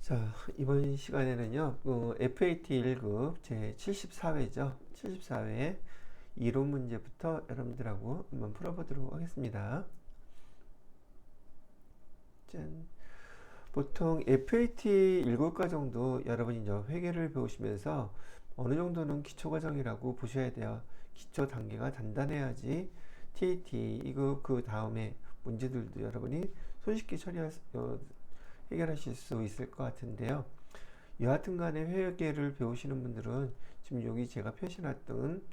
자, 이번 시간에는요, FAT 1급 제 74회죠. 74회 이론 문제부터 여러분들하고 한번 풀어보도록 하겠습니다. 짠. 보통 FAT 1급과 정도 여러분이 이제 회계를 배우시면서 어느 정도는 기초 과정이라고 보셔야 돼요. 기초 단계가 단단해야지 TAT 2급 그 다음에 문제들도 여러분이 손쉽게 해결하실 수 있을 것 같은데요. 여하튼 간에 회계를 배우시는 분들은 지금 여기 제가 표시해놨던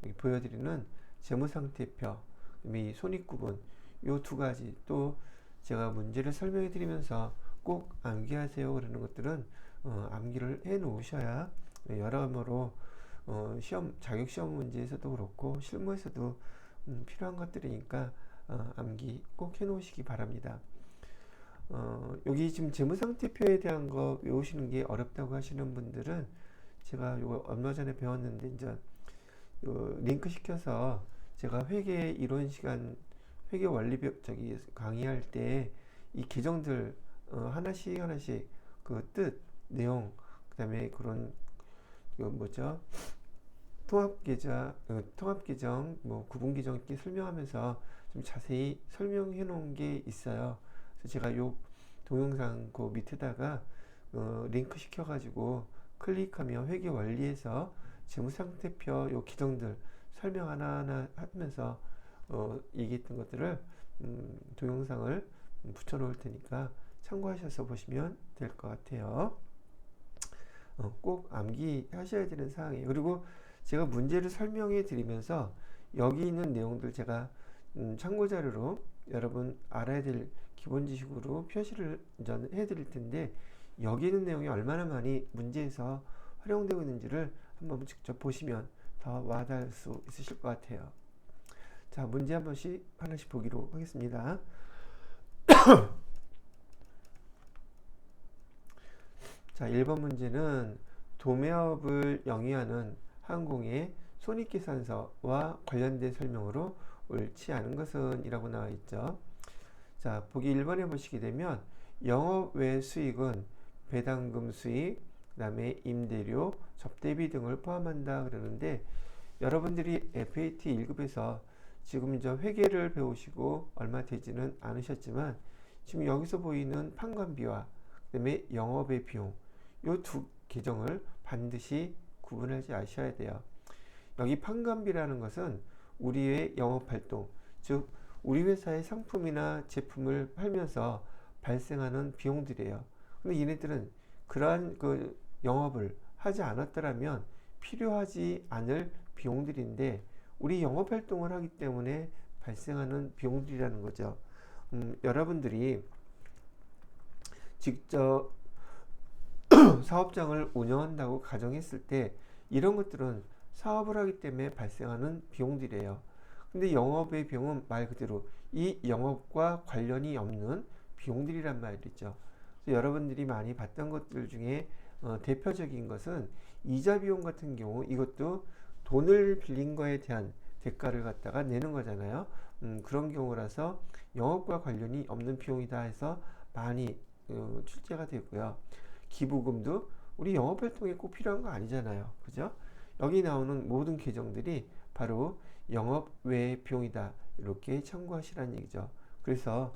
여기 보여드리는 재무상태표, 이 손익구분 요 두 가지 또 제가 문제를 설명해 드리면서 꼭 암기하세요 그러는 것들은 암기를 해 놓으셔야 여러모로 자격 시험 문제에서도 그렇고 실무에서도 필요한 것들이니까 암기 꼭 해 놓으시기 바랍니다. 여기 지금 재무상태표에 대한 거 외우시는 게 어렵다고 하시는 분들은 제가 이거 얼마 전에 배웠는데 이제 링크 시켜서 제가 회계 이론 시간 회계 원리 저기 강의할 때 이 계정들 하나씩 그 뜻, 내용, 그다음에 그런 뭐죠? 통합 계정, 뭐 구분 계정 이렇게 설명하면서 좀 자세히 설명해 놓은 게 있어요. 그래서 제가 요 동영상 그 밑에다가 링크 시켜가지고 클릭하면 회계 원리에서 재무상태표 요 기정들 설명 하나하나 하면서 얘기했던 것들을 동영상을 붙여 놓을 테니까 참고하셔서 보시면 될 것 같아요. 꼭 암기하셔야 되는 사항이에요. 그리고 제가 문제를 설명해 드리면서 여기 있는 내용들 제가 참고 자료로 여러분 알아야 될 기본 지식으로 표시를 해 드릴 텐데 여기 있는 내용이 얼마나 많이 문제에서 활용되고 있는지를 한번 직접 보시면 더 와닿을 수 있으실 것 같아요. 자, 문제 하나씩 보기로 하겠습니다. 자, 1번 문제는 도매업을 영위하는 항공의 손익계산서와 관련된 설명으로 옳지 않은 것은 이라고 나와 있죠. 자, 보기 1번에 보시게 되면 영업 외 수익은 배당금 수익, 그 다음에 임대료, 접대비 등을 포함한다 그러는데 여러분들이 FAT 1급에서 지금 저 회계를 배우시고 얼마 되지는 않으셨지만 지금 여기서 보이는 판관비와 그 다음에 영업의 비용 요 두 계정을 반드시 구분하지 아셔야 돼요. 여기 판관비라는 것은 우리의 영업활동, 즉 우리 회사의 상품이나 제품을 팔면서 발생하는 비용들이에요. 근데 얘네들은 그러한 그 영업을 하지 않았더라면 필요하지 않을 비용들인데 우리 영업활동을 하기 때문에 발생하는 비용들이라는 거죠. 여러분들이 직접 사업장을 운영한다고 가정했을 때 이런 것들은 사업을 하기 때문에 발생하는 비용들이에요. 근데 영업의 비용은 말 그대로 이 영업과 관련이 없는 비용들이란 말이죠. 여러분들이 많이 봤던 것들 중에 대표적인 것은 이자 비용 같은 경우 이것도 돈을 빌린 거에 대한 대가를 갖다가 내는 거잖아요. 그런 경우라서 영업과 관련이 없는 비용이다 해서 많이 출제가 되고요. 기부금도 우리 영업활동에 꼭 필요한 거 아니잖아요. 그죠? 여기 나오는 모든 계정들이 바로 영업 외 비용이다. 이렇게 참고하시라는 얘기죠. 그래서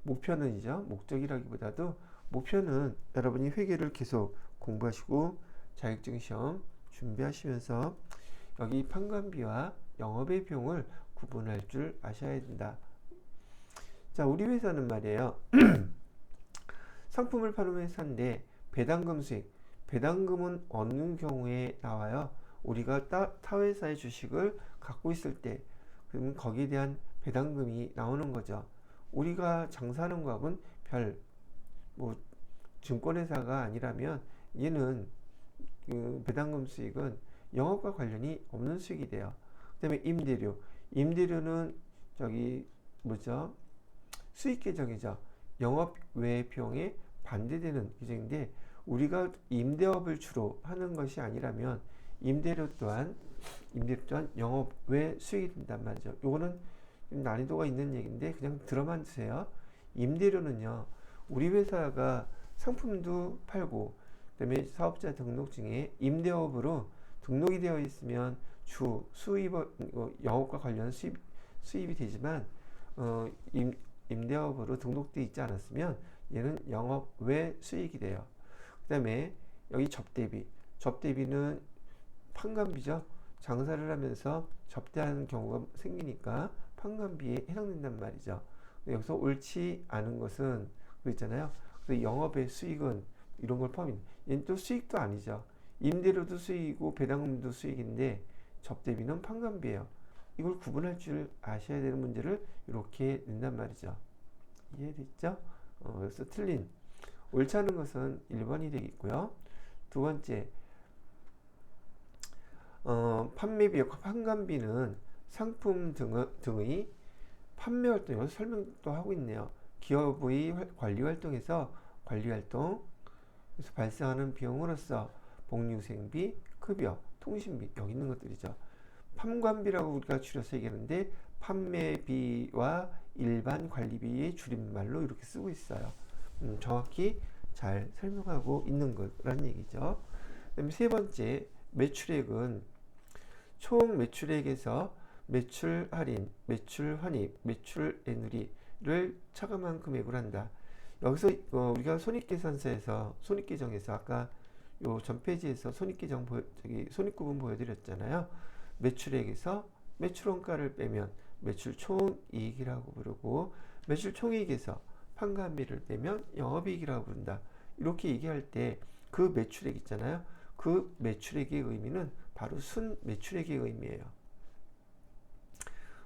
목적이라기보다도 목표는 여러분이 회계를 계속 공부하시고 자격증 시험 준비하시면서 여기 판관비와 영업의 비용을 구분할 줄 아셔야 된다. 자, 우리 회사는 말이에요. 상품을 파는 회사인데 배당금 수익, 배당금은 어느 경우에 나와요? 우리가 타 회사의 주식을 갖고 있을 때 그러면 거기에 대한 배당금이 나오는 거죠. 우리가 장사하는 거하고는 뭐 증권회사가 아니라면 얘는 그 배당금 수익은 영업과 관련이 없는 수익이 돼요. 그 다음에 임대료는 저기 뭐죠? 수익 계정이죠. 영업 외 비용에 반대되는 계정인데 우리가 임대업을 주로 하는 것이 아니라면 임대료 또한 영업 외 수익이 된단 말이죠. 요거는 난이도가 있는 얘기인데 그냥 들어만 주세요. 임대료는요. 우리 회사가 상품도 팔고 그다음에 사업자 등록증에 임대업으로 등록이 되어 있으면 주 수입 영업과 관련 수입이 되지만 어, 임대업으로 등록되어 있지 않았으면 얘는 영업 외 수익이 돼요. 그다음에 여기 접대비는 판관비죠. 장사를 하면서 접대하는 경우가 생기니까 판관비에 해당된단 말이죠. 여기서 옳지 않은 것은 그랬잖아요. 그래서 영업의 수익은 이런 걸 포함이. 얘는 또 수익도 아니죠. 임대료도 수익이고 배당금도 수익인데 접대비는 판관비예요. 이걸 구분할 줄 아셔야 되는 문제를 이렇게 낸단 말이죠. 이해됐죠? 그래서 틀린 옳지 않은 것은 1번이 되겠고요. 두 번째, 판매비와 판관비는 상품 등의 판매 활동, 여기서 설명도 하고 있네요. 기업의 관리 활동에서 관리 활동에서 발생하는 비용으로서 복리후생비, 급여, 통신비 여기 있는 것들이죠. 판관비라고 우리가 줄여서 얘기하는데 판매비와 일반 관리비의 줄임말로 이렇게 쓰고 있어요. 정확히 잘 설명하고 있는 거라는 얘기죠. 그다음에 세 번째, 매출액은 총 매출액에서 매출 할인, 매출 환입, 매출 애누리를 차감한 금액으로 한다. 여기서 우리가 손익계정에서 아까 요 전 페이지에서 손익구분 보여드렸잖아요. 매출액에서 매출원가를 빼면 매출 총이익이라고 부르고 매출 총이익에서 판관비를 빼면 영업이익이라고 부른다. 이렇게 얘기할 때 그 매출액 있잖아요. 그 매출액의 의미는 바로 순매출액의 의미예요.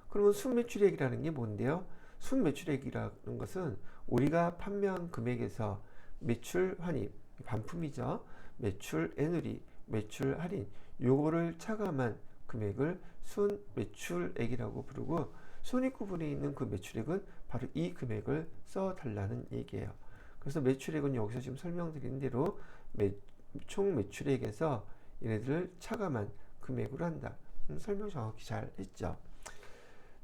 그러면 순매출액이라는 게 뭔데요? 순매출액이라는 것은 우리가 판매한 금액에서 매출 환입, 반품이죠. 매출 애누리, 매출 할인, 요거를 차감한 금액을 순매출액이라고 부르고 손익구분에 있는 그 매출액은 바로 이 금액을 써달라는 얘기예요. 그래서 매출액은 여기서 지금 설명드린 대로 총 매출액에서 얘네들을 차감한 금액으로 한다. 설명 정확히 잘 했죠.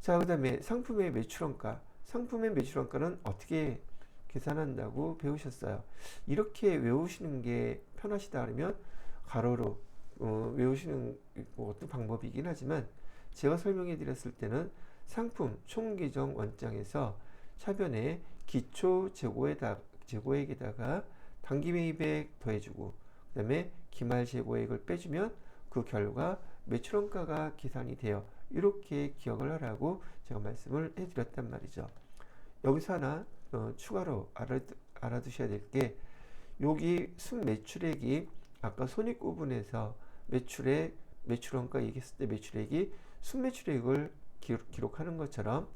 자, 그 다음에 상품의 매출원가. 상품의 매출원가는 어떻게 계산한다고 배우셨어요? 이렇게 외우시는 게 편하시다 그러면 가로로 외우시는 것도 방법이긴 하지만 제가 설명해 드렸을 때는 상품 총계정 원장에서 차변에 기초 재고액에다가 단기 매입액 더해주고 그 다음에 기말 재고액을 빼주면 그 결과 매출원가가 계산이 돼요. 이렇게 기억을 하라고 제가 말씀을 해드렸단 말이죠. 여기서 하나 추가로 알아두셔야 될 게 여기 순매출액이 아까 손익구분에서 매출액, 매출원가 얘기했을 때 매출액이 순매출액을 기록하는 것처럼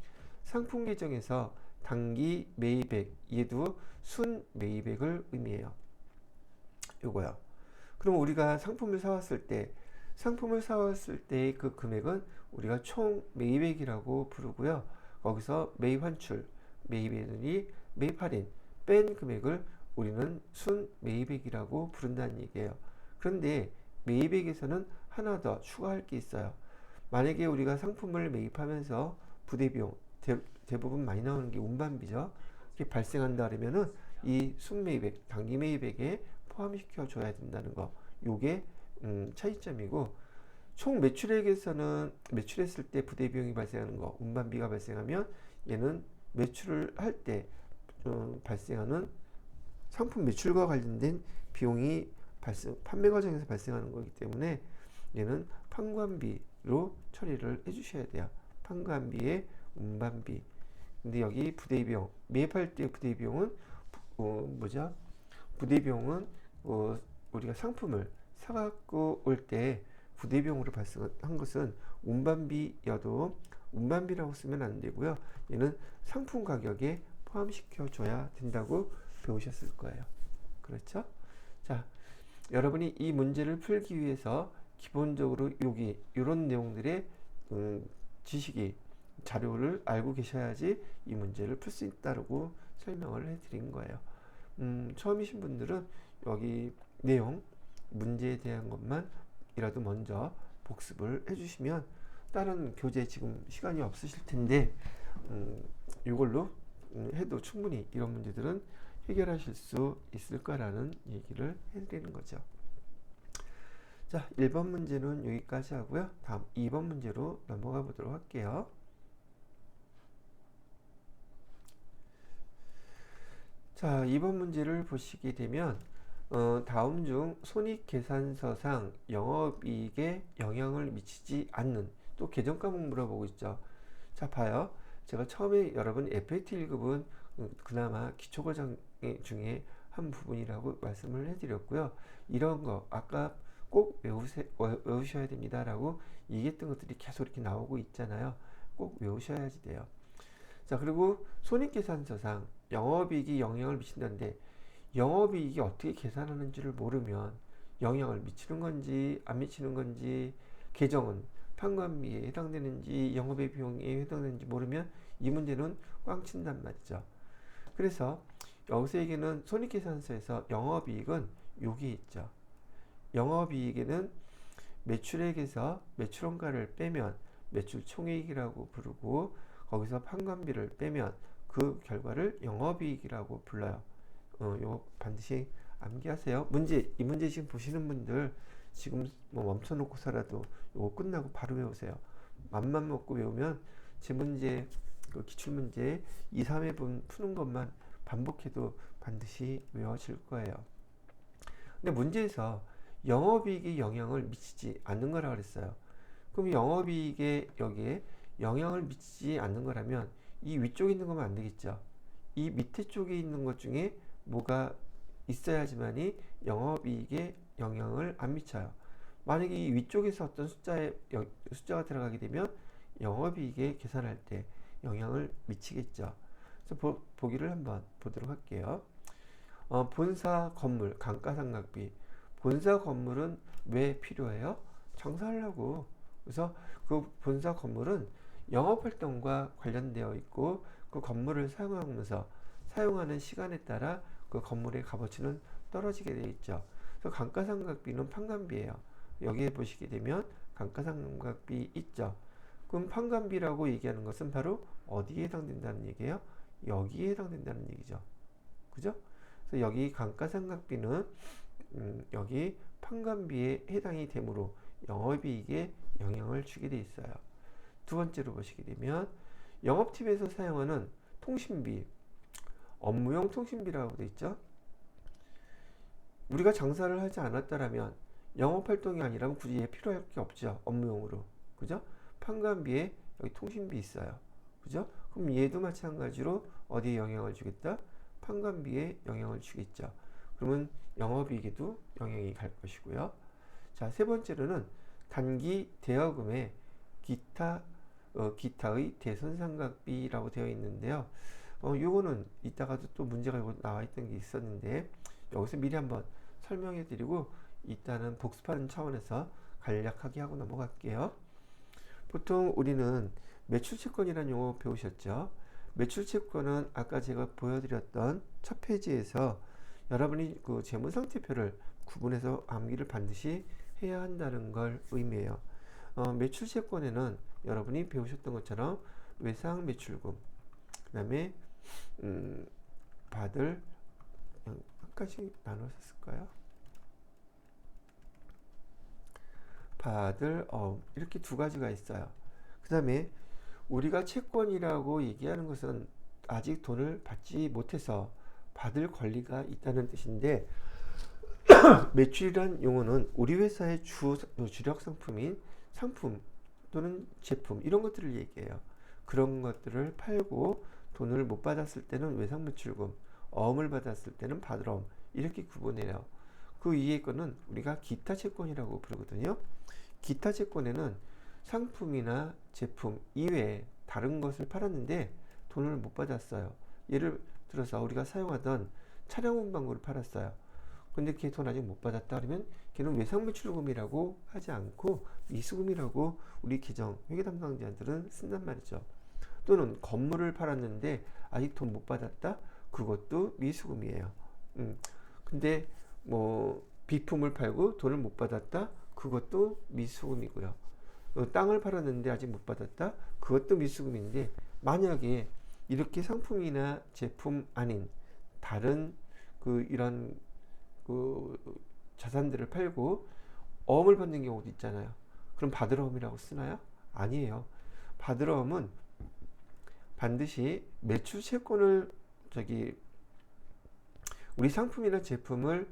상품 계정에서 단기 매입액 얘도 순매입액을 의미해요. 요거요. 그럼 우리가 상품을 사왔을 때 그 금액은 우리가 총 매입액이라고 부르고요. 거기서 매입 환출, 매입 애누리, 매입 할인 뺀 금액을 우리는 순 매입액이라고 부른다는 얘기예요. 그런데 매입액에서는 하나 더 추가할 게 있어요. 만약에 우리가 상품을 매입하면서 부대비용 대부분 많이 나오는 게 운반비죠. 이게 발생한다 그러면은 이 순매입액, 단기 매입액에 포함시켜 줘야 된다는 거. 요게 차이점이고 총 매출액에서는 매출했을 때 부대비용이 발생하는 거, 운반비가 발생하면 얘는 매출을 할 때 발생하는 상품 매출과 관련된 비용이 판매 과정에서 발생하는 거기 때문에 얘는 판관비로 처리를 해주셔야 돼요. 판관비에 운반비. 근데 여기 부대비용, 매입할 때 부대비용은 부대비용은 우리가 상품을 사갖고 올 때 부대비용으로 발생한 것은 운반비여도 운반비라고 쓰면 안 되고요. 얘는 상품 가격에 포함시켜 줘야 된다고 배우셨을 거예요. 그렇죠? 자, 여러분이 이 문제를 풀기 위해서 기본적으로 여기 이런 내용들의 지식이 자료를 알고 계셔야지 이 문제를 풀 수 있다고 설명을 해드린 거예요. 처음이신 분들은 여기 내용 문제에 대한 것만이라도 먼저 복습을 해주시면 다른 교재 지금 시간이 없으실 텐데 이걸로 해도 충분히 이런 문제들은 해결하실 수 있을까라는 얘기를 해드리는 거죠. 자, 1번 문제는 여기까지 하고요. 다음 2번 문제로 넘어가 보도록 할게요. 자, 2번 문제를 보시게 되면 다음 중 손익계산서상 영업이익에 영향을 미치지 않는, 또 계정 과목 물어보고 있죠. 자, 봐요. 제가 처음에 여러분 FAT 1급은 그나마 기초과정 중에 한 부분이라고 말씀을 해드렸고요. 이런 거 아까 꼭 외우셔야 됩니다 라고 얘기했던 것들이 계속 이렇게 나오고 있잖아요. 꼭 외우셔야지 돼요. 자, 그리고 손익계산서상 영업이익이 영향을 미친다는데, 영업이익이 어떻게 계산하는지를 모르면 영향을 미치는 건지 안 미치는 건지, 계정은 판관비에 해당되는지 영업의 비용에 해당되는지 모르면 이 문제는 꽝친단 말이죠. 그래서 여기서 얘기는 손익계산서에서 영업이익은 여기 있죠. 영업이익에는 매출액에서 매출원가를 빼면 매출 총이익이라고 부르고, 거기서 판관비를 빼면 그 결과를 영업이익이라고 불러요. 이거 반드시 암기하세요. 이 문제 지금 보시는 분들 지금 뭐 멈춰놓고서라도 이거 끝나고 바로 외우세요. 맘만 먹고 외우면 제 문제, 그 기출문제 2, 3회분 푸는 것만 반복해도 반드시 외워질 거예요. 근데 문제에서 영업이익이 영향을 미치지 않는 거라 그랬어요. 그럼 영업이익에 여기에 영향을 미치지 않는 거라면 이 위쪽에 있는 거면 안 되겠죠. 이 밑에 쪽에 있는 것 중에 뭐가 있어야지만이 영업이익에 영향을 안 미쳐요. 만약에 이 위쪽에서 어떤 숫자가 들어가게 되면 영업이익에 계산할 때 영향을 미치겠죠. 그래서 보기를 한번 보도록 할게요. 본사 건물 감가상각비. 본사 건물은 왜 필요해요? 장사하려고. 그래서 그 본사 건물은 영업활동과 관련되어 있고, 그 건물을 사용하면서 사용하는 시간에 따라 그 건물의 값어치는 떨어지게 되어 있죠. 그래서 감가상각비는 판관비예요. 여기에 보시게 되면 감가상각비 있죠. 그럼 판관비라고 얘기하는 것은 바로 어디에 해당된다는 얘기예요? 여기에 해당된다는 얘기죠. 그죠? 그래서 여기 감가상각비는 여기 판관비에 해당이 되므로 영업이익에 영향을 주게 돼 있어요. 두 번째로 보시게 되면 영업팀에서 사용하는 통신비, 업무용 통신비라고 되어 있죠. 우리가 장사를 하지 않았다라면 영업활동이 아니라면 굳이 얘 필요할 게 없죠. 업무용으로. 그죠? 판관비에 여기 통신비 있어요. 그죠? 그럼 얘도 마찬가지로 어디에 영향을 주겠다? 판관비에 영향을 주겠죠. 그러면 영업이익에도 영향이 갈 것이고요. 자, 세 번째로는 단기 대여금에 기타의 대손상각비라고 되어 있는데요. 요거는 이따가도 또 문제가 나와 있던 게 있었는데, 여기서 미리 한번 설명해 드리고 일단은 복습하는 차원에서 간략하게 하고 넘어갈게요. 보통 우리는 매출채권이라는 용어 배우셨죠? 매출채권은 아까 제가 보여드렸던 첫 페이지에서 여러분이 그 재무상태표를 구분해서 암기를 반드시 해야 한다는 걸 의미해요. 매출채권에는 여러분이 배우셨던 것처럼 외상 매출금, 그 다음에 받을, 한 가지 나눠서 쓸까요? 받을 이렇게 두 가지가 있어요. 그 다음에 우리가 채권이라고 얘기하는 것은 아직 돈을 받지 못해서 받을 권리가 있다는 뜻인데, 매출이란 용어는 우리 회사의 주력 상품인 상품 또는 제품, 이런 것들을 얘기해요. 그런 것들을 팔고 돈을 못 받았을 때는 외상매출금, 어음을 받았을 때는 받을어음, 이렇게 구분해요. 그 위에 거는 우리가 기타 채권이라고 부르거든요. 기타 채권에는 상품이나 제품 이외에 다른 것을 팔았는데 돈을 못 받았어요. 예를 들어서 우리가 사용하던 차량 운반구를 팔았어요. 근데 걔 돈 아직 못 받았다 그러면 걔는 외상매출금이라고 하지 않고 미수금이라고 우리 계정 회계 담당자들은 쓴단 말이죠. 또는 건물을 팔았는데 아직 돈 못 받았다? 그것도 미수금이에요. 근데 뭐 비품을 팔고 돈을 못 받았다? 그것도 미수금이고요. 땅을 팔았는데 아직 못 받았다? 그것도 미수금인데, 만약에 이렇게 상품이나 제품 아닌 다른 이런 그 자산들을 팔고 어음을 받는 경우도 있잖아요. 그럼 받을 어음이라고 쓰나요? 아니에요. 받을 어음은 반드시 매출 채권을 우리 상품이나 제품을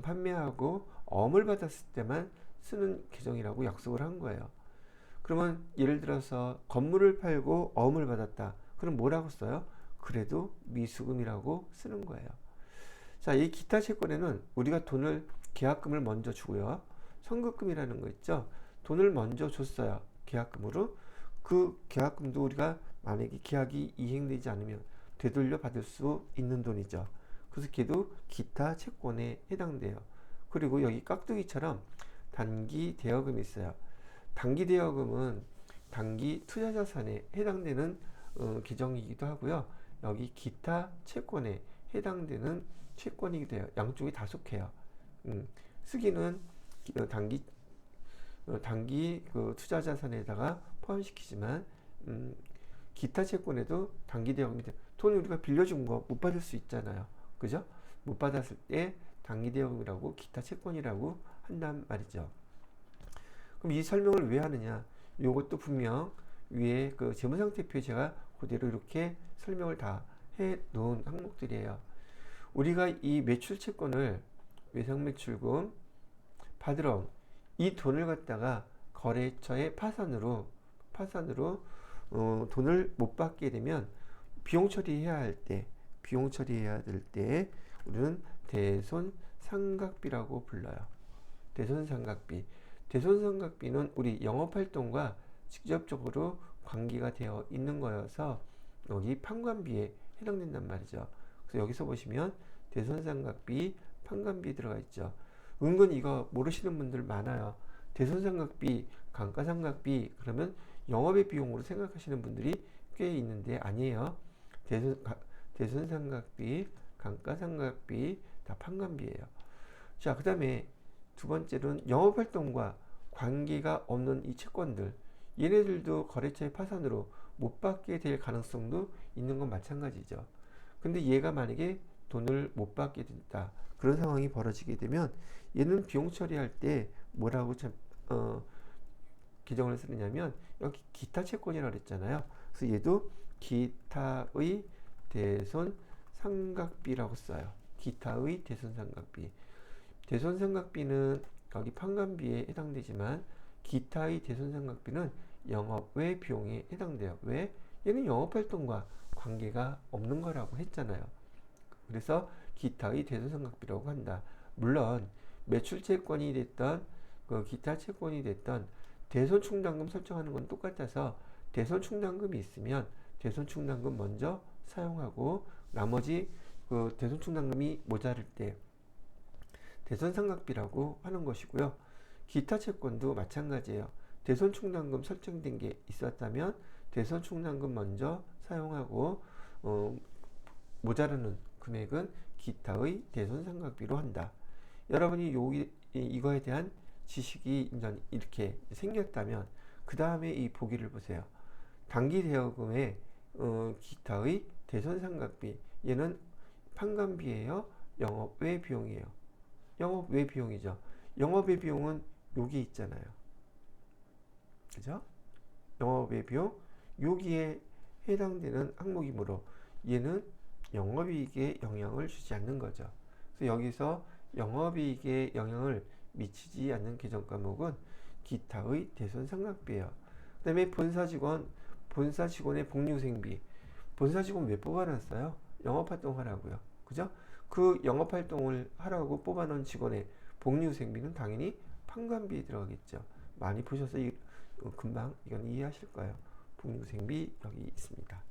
판매하고 어음을 받았을 때만 쓰는 계정이라고 약속을 한 거예요. 그러면 예를 들어서 건물을 팔고 어음을 받았다. 그럼 뭐라고 써요? 그래도 미수금이라고 쓰는 거예요. 자, 이 기타 채권에는 우리가 돈을 계약금을 먼저 주고요. 선급금이라는 거 있죠. 돈을 먼저 줬어요. 계약금으로. 그 계약금도 우리가 만약에 계약이 이행되지 않으면 되돌려 받을 수 있는 돈이죠. 그래서 걔도 기타 채권에 해당돼요. 그리고 여기 깍두기처럼 단기 대여금이 있어요. 단기 대여금은 단기 투자자산에 해당되는 계정이기도 하고요. 여기 기타 채권에 해당되는 채권이기도 해요. 양쪽이 다 속해요. 쓰기는 단기 투자자산에다가 포함시키지만 기타 채권에도 단기 대여금이 돼요. 돈 우리가 빌려준 거 못 받을 수 있잖아요. 그죠? 못 받았을 때 단기 대여금이라고 기타 채권이라고 한단 말이죠. 그럼 이 설명을 왜 하느냐? 이것도 분명 위에 재무상태표에 제가 그대로 이렇게 설명을 다 해 놓은 항목들이에요. 우리가 이 매출 채권을 외상매출금, 받으러 이 돈을 갖다가 거래처의 파산으로 돈을 못 받게 되면 비용 처리해야 될 때 우리는 대손상각비라고 불러요. 대손상각비는 우리 영업활동과 직접적으로 관계가 되어 있는 거여서 여기 판관비에 해당된단 말이죠. 그래서 여기서 보시면 대손상각비, 판관비 들어가 있죠. 은근 이거 모르시는 분들 많아요. 대손상각비, 감가상각비 그러면 영업의 비용으로 생각하시는 분들이 꽤 있는데 아니에요. 대손상각비, 감가상각비 다 판관비예요. 자, 그 다음에 두 번째로는 영업활동과 관계가 없는 이 채권들, 얘네들도 거래처의 파산으로 못 받게 될 가능성도 있는 건 마찬가지죠. 근데 얘가 만약에 돈을 못 받게 된다, 그런 상황이 벌어지게 되면 얘는 비용 처리할 때 뭐라고 규정을 쓰느냐면 여기 기타 채권이라고 그랬잖아요. 그래서 얘도 기타의 대손상각비라고 써요. 기타의 대손상각비. 대손상각비는 여기 판관비에 해당되지만 기타의 대손상각비는 영업외 비용에 해당돼요. 왜? 얘는 영업활동과 관계가 없는 거라고 했잖아요. 그래서 기타의 대손상각비라고 한다. 물론 매출채권이 됐던 기타 채권이 됐던 대손충당금 설정하는 건 똑같아서 대손충당금이 있으면 대손충당금 먼저 사용하고 나머지 대손충당금이 모자랄 때 대손상각비라고 하는 것이고요. 기타 채권도 마찬가지예요. 대손충당금 설정된 게 있었다면 대손충당금 먼저 사용하고 모자라는 금액은 기타의 대손상각비로 한다. 여러분이 이거에 대한 지식이 이렇게 생겼다면 그 다음에 이 보기를 보세요. 단기 대여금의 기타의 대손상각비, 얘는 판관비예요, 영업외 비용이에요. 영업외 비용이죠. 영업외 비용은 여기 있잖아요. 그죠? 영업외 비용 여기에 해당되는 항목이므로 얘는 영업이익에 영향을 주지 않는 거죠. 그래서 여기서 영업이익에 영향을 미치지 않는 계정 과목은 기타의 대손상각비예요. 그 다음에 본사직원의 복리후생비. 본사직원 왜 뽑아놨어요? 영업활동 하라고요. 그죠? 그 영업활동을 하라고 뽑아놓은 직원의 복리후생비는 당연히 판관비에 들어가겠죠. 많이 보셔서 금방 이건 이해하실 거예요. 복리후생비 여기 있습니다.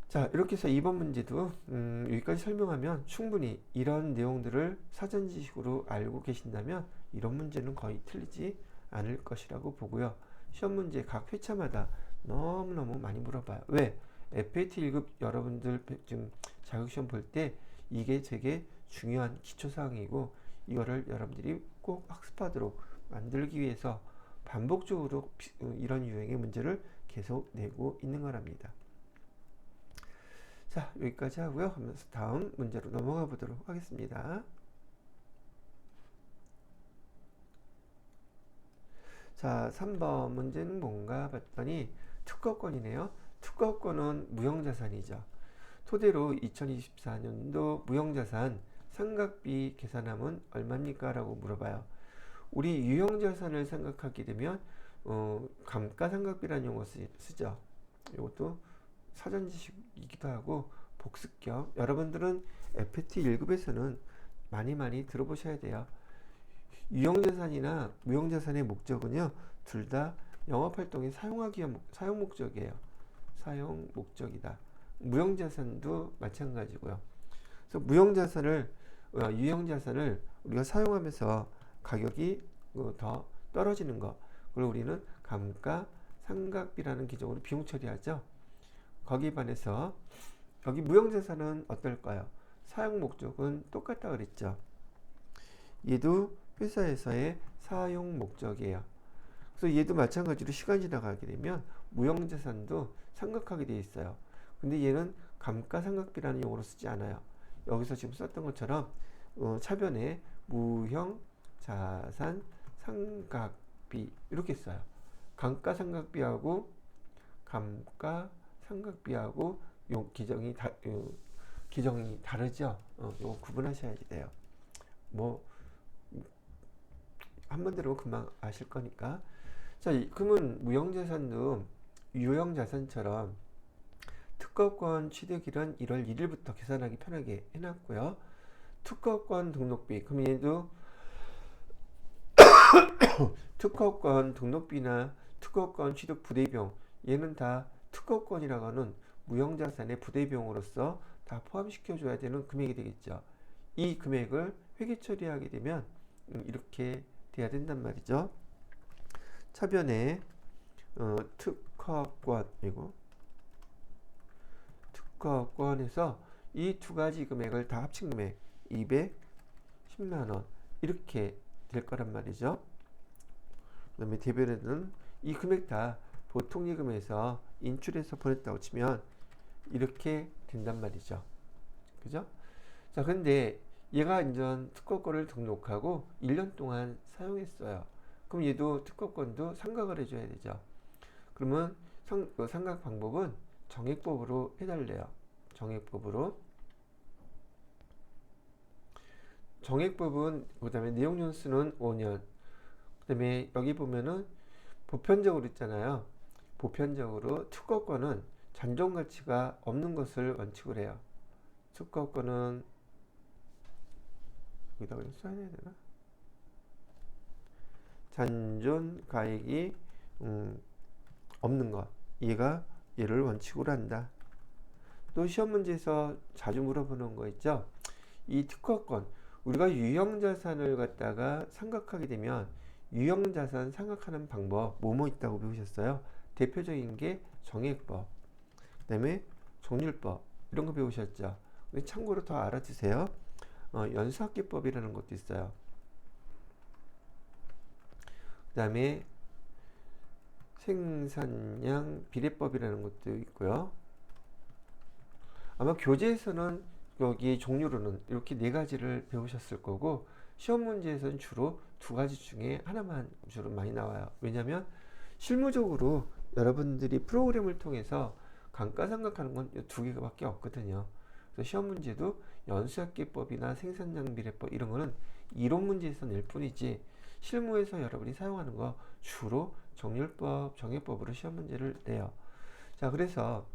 자, 이렇게 해서 이번 문제도 여기까지 설명하면 충분히 이런 내용들을 사전 지식으로 알고 계신다면 이런 문제는 거의 틀리지 않을 것이라고 보고요. 시험 문제 각 회차마다 너무너무 많이 물어봐요. 왜? FAT 1급 여러분들 지금 자격시험 볼 때 이게 되게 중요한 기초사항이고 이거를 여러분들이 꼭 학습하도록 만들기 위해서 반복적으로 이런 유형의 문제를 계속 내고 있는 거랍니다. 자, 여기까지 하고요. 하면서 다음 문제로 넘어가 보도록 하겠습니다. 자, 3번 문제는 뭔가 봤더니 특허권이네요. 특허권은 무형자산이죠. 토대로 2024년도 무형자산 상각비 계산하면 얼마입니까? 라고 물어봐요. 우리 유형자산을 생각하게 되면 감가상각비라는 용어 쓰죠. 이것도 사전 지식이기도 하고 복습 겸 여러분들은 FT 1급에서는 많이 들어보셔야 돼요. 유형자산이나 무형자산의 목적은요, 둘 다 영업활동에 사용하기 위한 사용 목적이에요. 사용 목적이다. 무형자산도 마찬가지고요. 그래서 유형자산을 우리가 사용하면서 가격이 더 떨어지는 거, 그걸 우리는 감가상각비라는 기종으로 비용 처리하죠. 거기에 반해서 여기 무형자산은 어떨까요? 사용 목적은 똑같다 그랬죠. 얘도 회사에서의 사용 목적이에요. 그래서 얘도 마찬가지로 시간이 지나가게 되면 무형자산도 상각하게 되어 있어요. 근데 얘는 감가상각비라는 용어로 쓰지 않아요. 여기서 지금 썼던 것처럼 차변에 무형자산 상각비 이렇게 써요. 감가상각비하고 감가상각비하고 기정이 다르죠. 이거 구분하셔야 돼요. 뭐 한 번 들으면 금방 아실 거니까. 자, 그러면 무형자산도 유형자산처럼 특허권 취득일은 1월 1일부터 계산하기 편하게 해놨고요. 특허권 등록비, 그럼 얘도 특허권 등록비나 특허권 취득 부대비용, 얘는 다 특허권이라고 하는 무형자산의 부대비용으로서 다 포함시켜줘야 되는 금액이 되겠죠. 이 금액을 회계 처리하게 되면 이렇게 돼야 된단 말이죠. 차변에 특허권에서 이 두 가지 금액을 다 합친 금액 210만원 이렇게 될 거란 말이죠. 그 다음에 대변에는 이 금액 다 보통예금에서 인출해서 보냈다고 치면 이렇게 된단 말이죠. 그죠? 자, 근데 얘가 이제 특허권을 등록하고 1년 동안 사용했어요. 그럼 얘도 특허권도 상각을 해줘야 되죠. 그러면 상각 방법은 정액법으로 해달래요. 정액법은 그 다음에 내용연수는 5년. 그 다음에 여기 보면은 보편적으로 있잖아요. 보편적으로 특허권은 잔존가치가 없는 것을 원칙으로 해요. 특허권은 여기다가 써야 되나? 잔존가액이 없는 것, 얘를 원칙으로 한다. 또 시험 문제에서 자주 물어보는 거 있죠. 이 특허권, 우리가 유형자산을 갖다가 상각하게 되면 유형자산 상각하는 방법 뭐뭐 있다고 배우셨어요? 대표적인 게 정액법, 그 다음에 정률법 이런 거 배우셨죠. 참고로 더 알아두세요. 연수합계법이라는 것도 있어요. 그 다음에 생산량 비례법이라는 것도 있고요. 아마 교재에서는 여기 종류로는 이렇게 네 가지를 배우셨을 거고, 시험 문제에서는 주로 두 가지 중에 하나만 주로 많이 나와요. 왜냐하면 실무적으로 여러분들이 프로그램을 통해서 감가상각하는 건 두 개밖에 없거든요. 그래서 시험 문제도 연수합계법이나 생산량 비례법 이런 거는 이론 문제에서 낼 뿐이지, 실무에서 여러분이 사용하는 거 주로 정률법, 정액법으로 시험 문제를 내요. 자, 그래서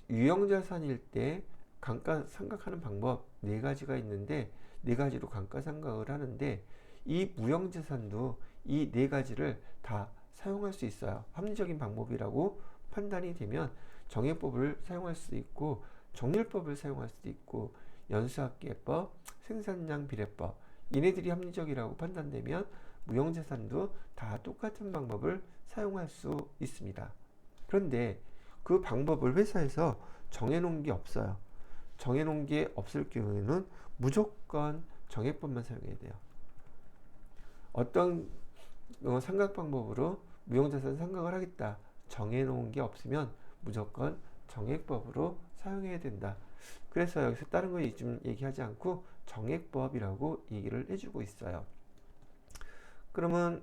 유형자산일 때 감가상각하는 방법 네 가지가 있는데, 네 가지로 감가상각을 하는데, 이 무형자산도 이 네 가지를 다 사용할 수 있어요. 합리적인 방법이라고 판단이 되면 정액법을 사용할 수 있고, 정률법을 사용할 수도 있고, 연수합계법, 생산량 비례법, 얘네들이 합리적이라고 판단되면 무형자산도 다 똑같은 방법을 사용할 수 있습니다. 그런데 그 방법을 회사에서 정해놓은 게 없어요. 정해놓은 게 없을 경우에는 무조건 정액법만 사용해야 돼요. 어떤 상각 방법으로 무형자산 상각을 하겠다 정해놓은 게 없으면 무조건 정액법으로 사용해야 된다. 그래서 여기서 다른 거 좀 얘기하지 않고 정액법이라고 얘기를 해주고 있어요. 그러면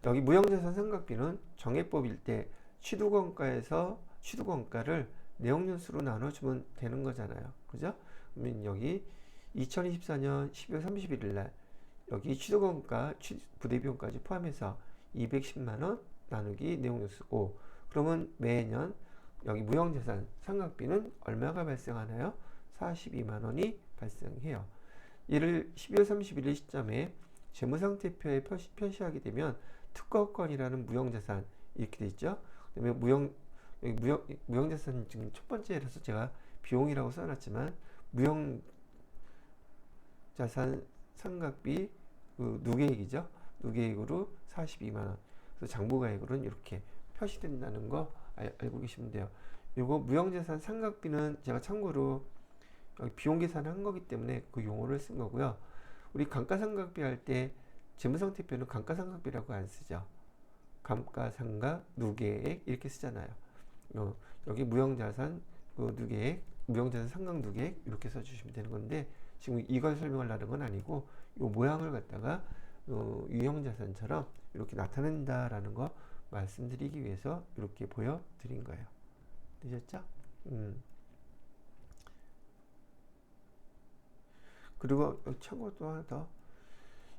여기 무형자산 삼각비는 정액법일 때 취득원가를 내용연수로 나눠주면 되는 거잖아요. 그죠? 그러면 여기 2024년 12월 31일 날 여기 취득원가, 부대비용까지 포함해서 210만원 나누기 내용연수 5. 그러면 매년 여기 무형자산 삼각비는 얼마가 발생하나요? 42만원이 발생해요. 이를 12월 31일 시점에 재무상태표에 표시하게 되면 특허권이라는 무형자산 이렇게 돼 있죠. 그다음에 무형자산 지금 첫 번째라서 제가 비용이라고 써놨지만 무형자산 삼각비 누계액이죠. 누계액으로 42만원. 그래서 장부가액으로는 이렇게 표시된다는 거 알고 계시면 돼요. 요거 무형자산 삼각비는 제가 참고로 여기 비용 계산한 거기 때문에 그 용어를 쓴 거고요. 우리 감가상각비 할 때 재무상태표는 감가상각비라고 안 쓰죠. 감가상각 누계액 이렇게 쓰잖아요. 여기 무형자산 누계액, 무형자산 상각 누계액 이렇게 써주시면 되는 건데 지금 이걸 설명하려는 건 아니고 이 모양을 갖다가 유형자산처럼 이렇게 나타낸다라는 거 말씀드리기 위해서 이렇게 보여드린 거예요. 되셨죠? 그리고 참고로 또 하나 더.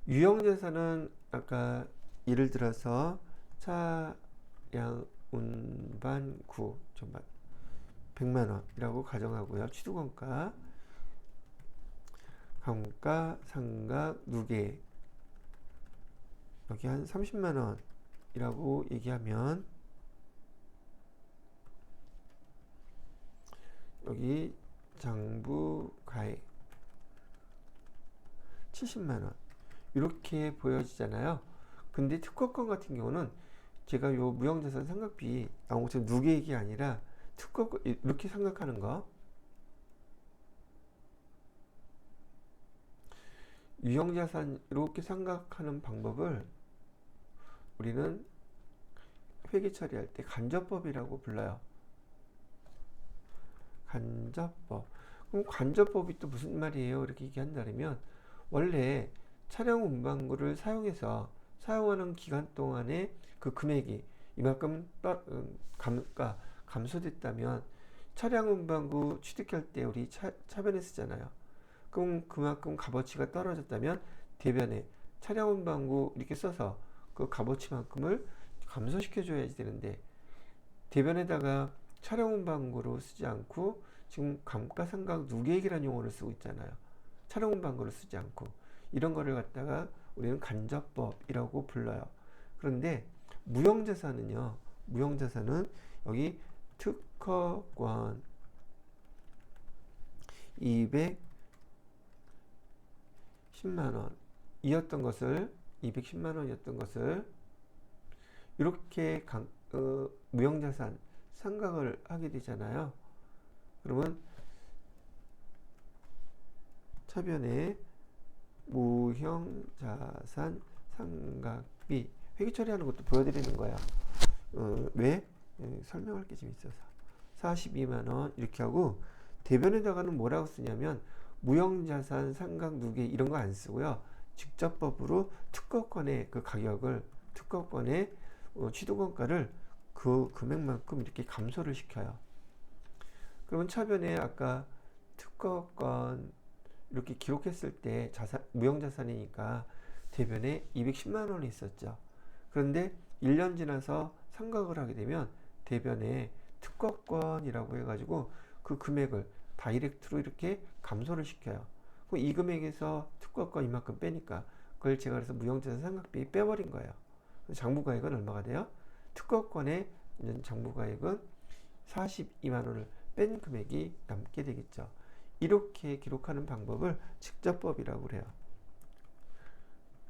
유형자산은 아까 예를 들어서 차량 운반구 100만원이라고 가정하고요. 취득원가, 감가상각 누계 여기 한 30만원이라고 얘기하면 여기 장부가액 70만원 이렇게 보여지잖아요. 근데 특허권 같은 경우는 제가 요 무형자산 삼각비 나온 것처럼 누계액이 아니라 특허권 이렇게 생각하는 거, 유형자산 이렇게 생각하는 방법을 우리는 회계 처리할 때 간접법이라고 불러요. 간접법. 그럼 간접법이 또 무슨 말이에요? 이렇게 얘기한다면 원래 차량 운반구를 사용하는 기간 동안에 그 금액이 이만큼 감소됐다면 차량 운반구 취득할 때 우리 차변에 쓰잖아요. 그럼 그만큼 값어치가 떨어졌다면 대변에 차량 운반구 이렇게 써서 그 값어치만큼을 감소시켜 줘야지 되는데 대변에다가 차량 운반구로 쓰지 않고 지금 감가상각 누계액이라는 용어를 쓰고 있잖아요. 차량 운반구를 쓰지 않고 이런 거를 갖다가 우리는 간접법이라고 불러요. 그런데 무형자산은요. 무형자산은 여기 특허권 210만원 이었던 것을 210만원이었던 것을 이렇게 무형자산 상각을 하게 되잖아요. 그러면 차변에 무형자산 상각비 회계 처리하는 것도 보여드리는 거야. 왜? 설명할 게 좀 있어서 42만원 이렇게 하고 대변에다가는 뭐라고 쓰냐면 무형자산 상각 누계 이런 거 안 쓰고요. 직접법으로 특허권의 그 가격을 특허권의 취득원가를 그 금액만큼 이렇게 감소를 시켜요. 그러면 차변에 아까 특허권 이렇게 기록했을 때 무형자산이니까 대변에 210만원이 있었죠. 그런데 1년 지나서 상각을 하게 되면 대변에 특허권이라고 해가지고 그 금액을 다이렉트로 이렇게 감소를 시켜요. 그럼 이 금액에서 특허권 이만큼 빼니까 그걸 제가 그래서 무형자산 상각비 빼버린 거예요. 장부가액은 얼마가 돼요? 특허권의 장부가액은 42만원을 뺀 금액이 남게 되겠죠. 이렇게 기록하는 방법을 직접법이라고 그래요.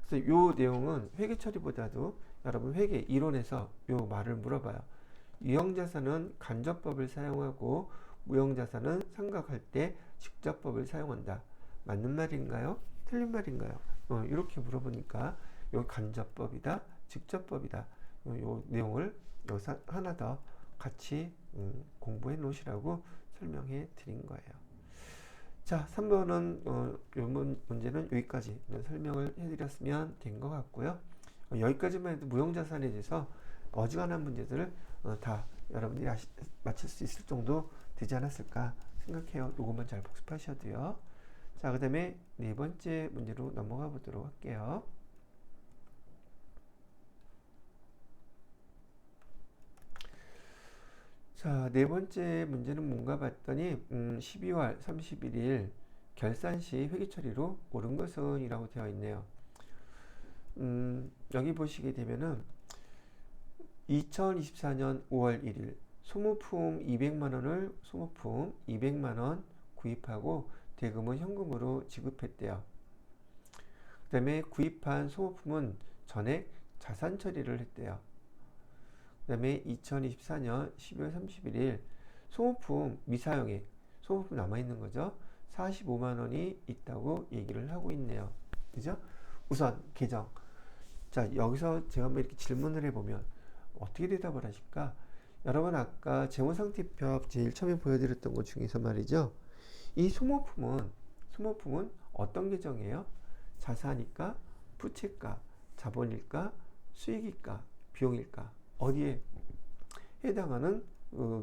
그래서 이 내용은 회계 처리보다도 여러분 회계 이론에서 이 말을 물어봐요. 유형자산은 간접법을 사용하고 무형자산은 상각할 때 직접법을 사용한다. 맞는 말인가요? 틀린 말인가요? 이렇게 물어보니까 요 간접법이다, 직접법이다. 요 내용을 여기서 하나 더 같이 공부해 놓으시라고 설명해 드린 거예요. 자, 3번은 이번 문제는 여기까지 설명을 해드렸으면 된 것 같고요. 여기까지만 해도 무형자산에 대해서 어지간한 문제들을 다 여러분들이 맞힐 수 있을 정도 되지 않았을까 생각해요. 이것만 잘 복습하셔도요. 자, 그 다음에 네 번째 문제로 넘어가 보도록 할게요. 자, 네 번째 문제는 뭔가 봤더니 12월 31일 결산 시 회계 처리로 옳은 것은 이라고 되어 있네요. 여기 보시게 되면은 2024년 5월 1일 소모품 200만원 구입하고 대금은 현금으로 지급했대요. 그 다음에 구입한 소모품은 전액 자산 처리를 했대요. 그 다음에 2024년 12월 31일 소모품 미사용액, 소모품 남아있는 거죠. 45만원이 있다고 얘기를 하고 있네요. 그죠? 우선 계정. 자, 여기서 제가 한번 이렇게 질문을 해보면 어떻게 대답을 하실까? 여러분 아까 재무상태표 제일 처음에 보여드렸던 것 중에서 말이죠. 이 소모품은 어떤 계정이에요? 자산일까? 부채일까? 자본일까? 수익일까? 비용일까? 어디에 해당하는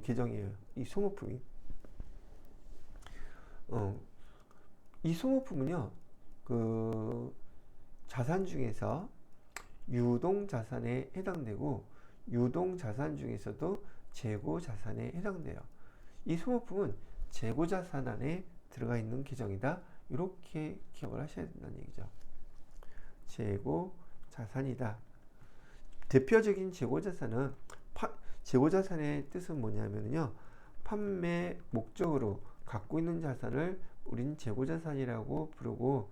계정이에요. 이 소모품이. 이 소모품은요, 자산 중에서 유동자산에 해당되고, 유동자산 중에서도 재고자산에 해당돼요. 이 소모품은 재고자산 안에 들어가 있는 계정이다. 이렇게 기억을 하셔야 된다는 얘기죠. 재고자산이다. 대표적인 재고자산은 재고자산의 뜻은 뭐냐면요, 판매 목적으로 갖고 있는 자산을 우린 재고자산이라고 부르고,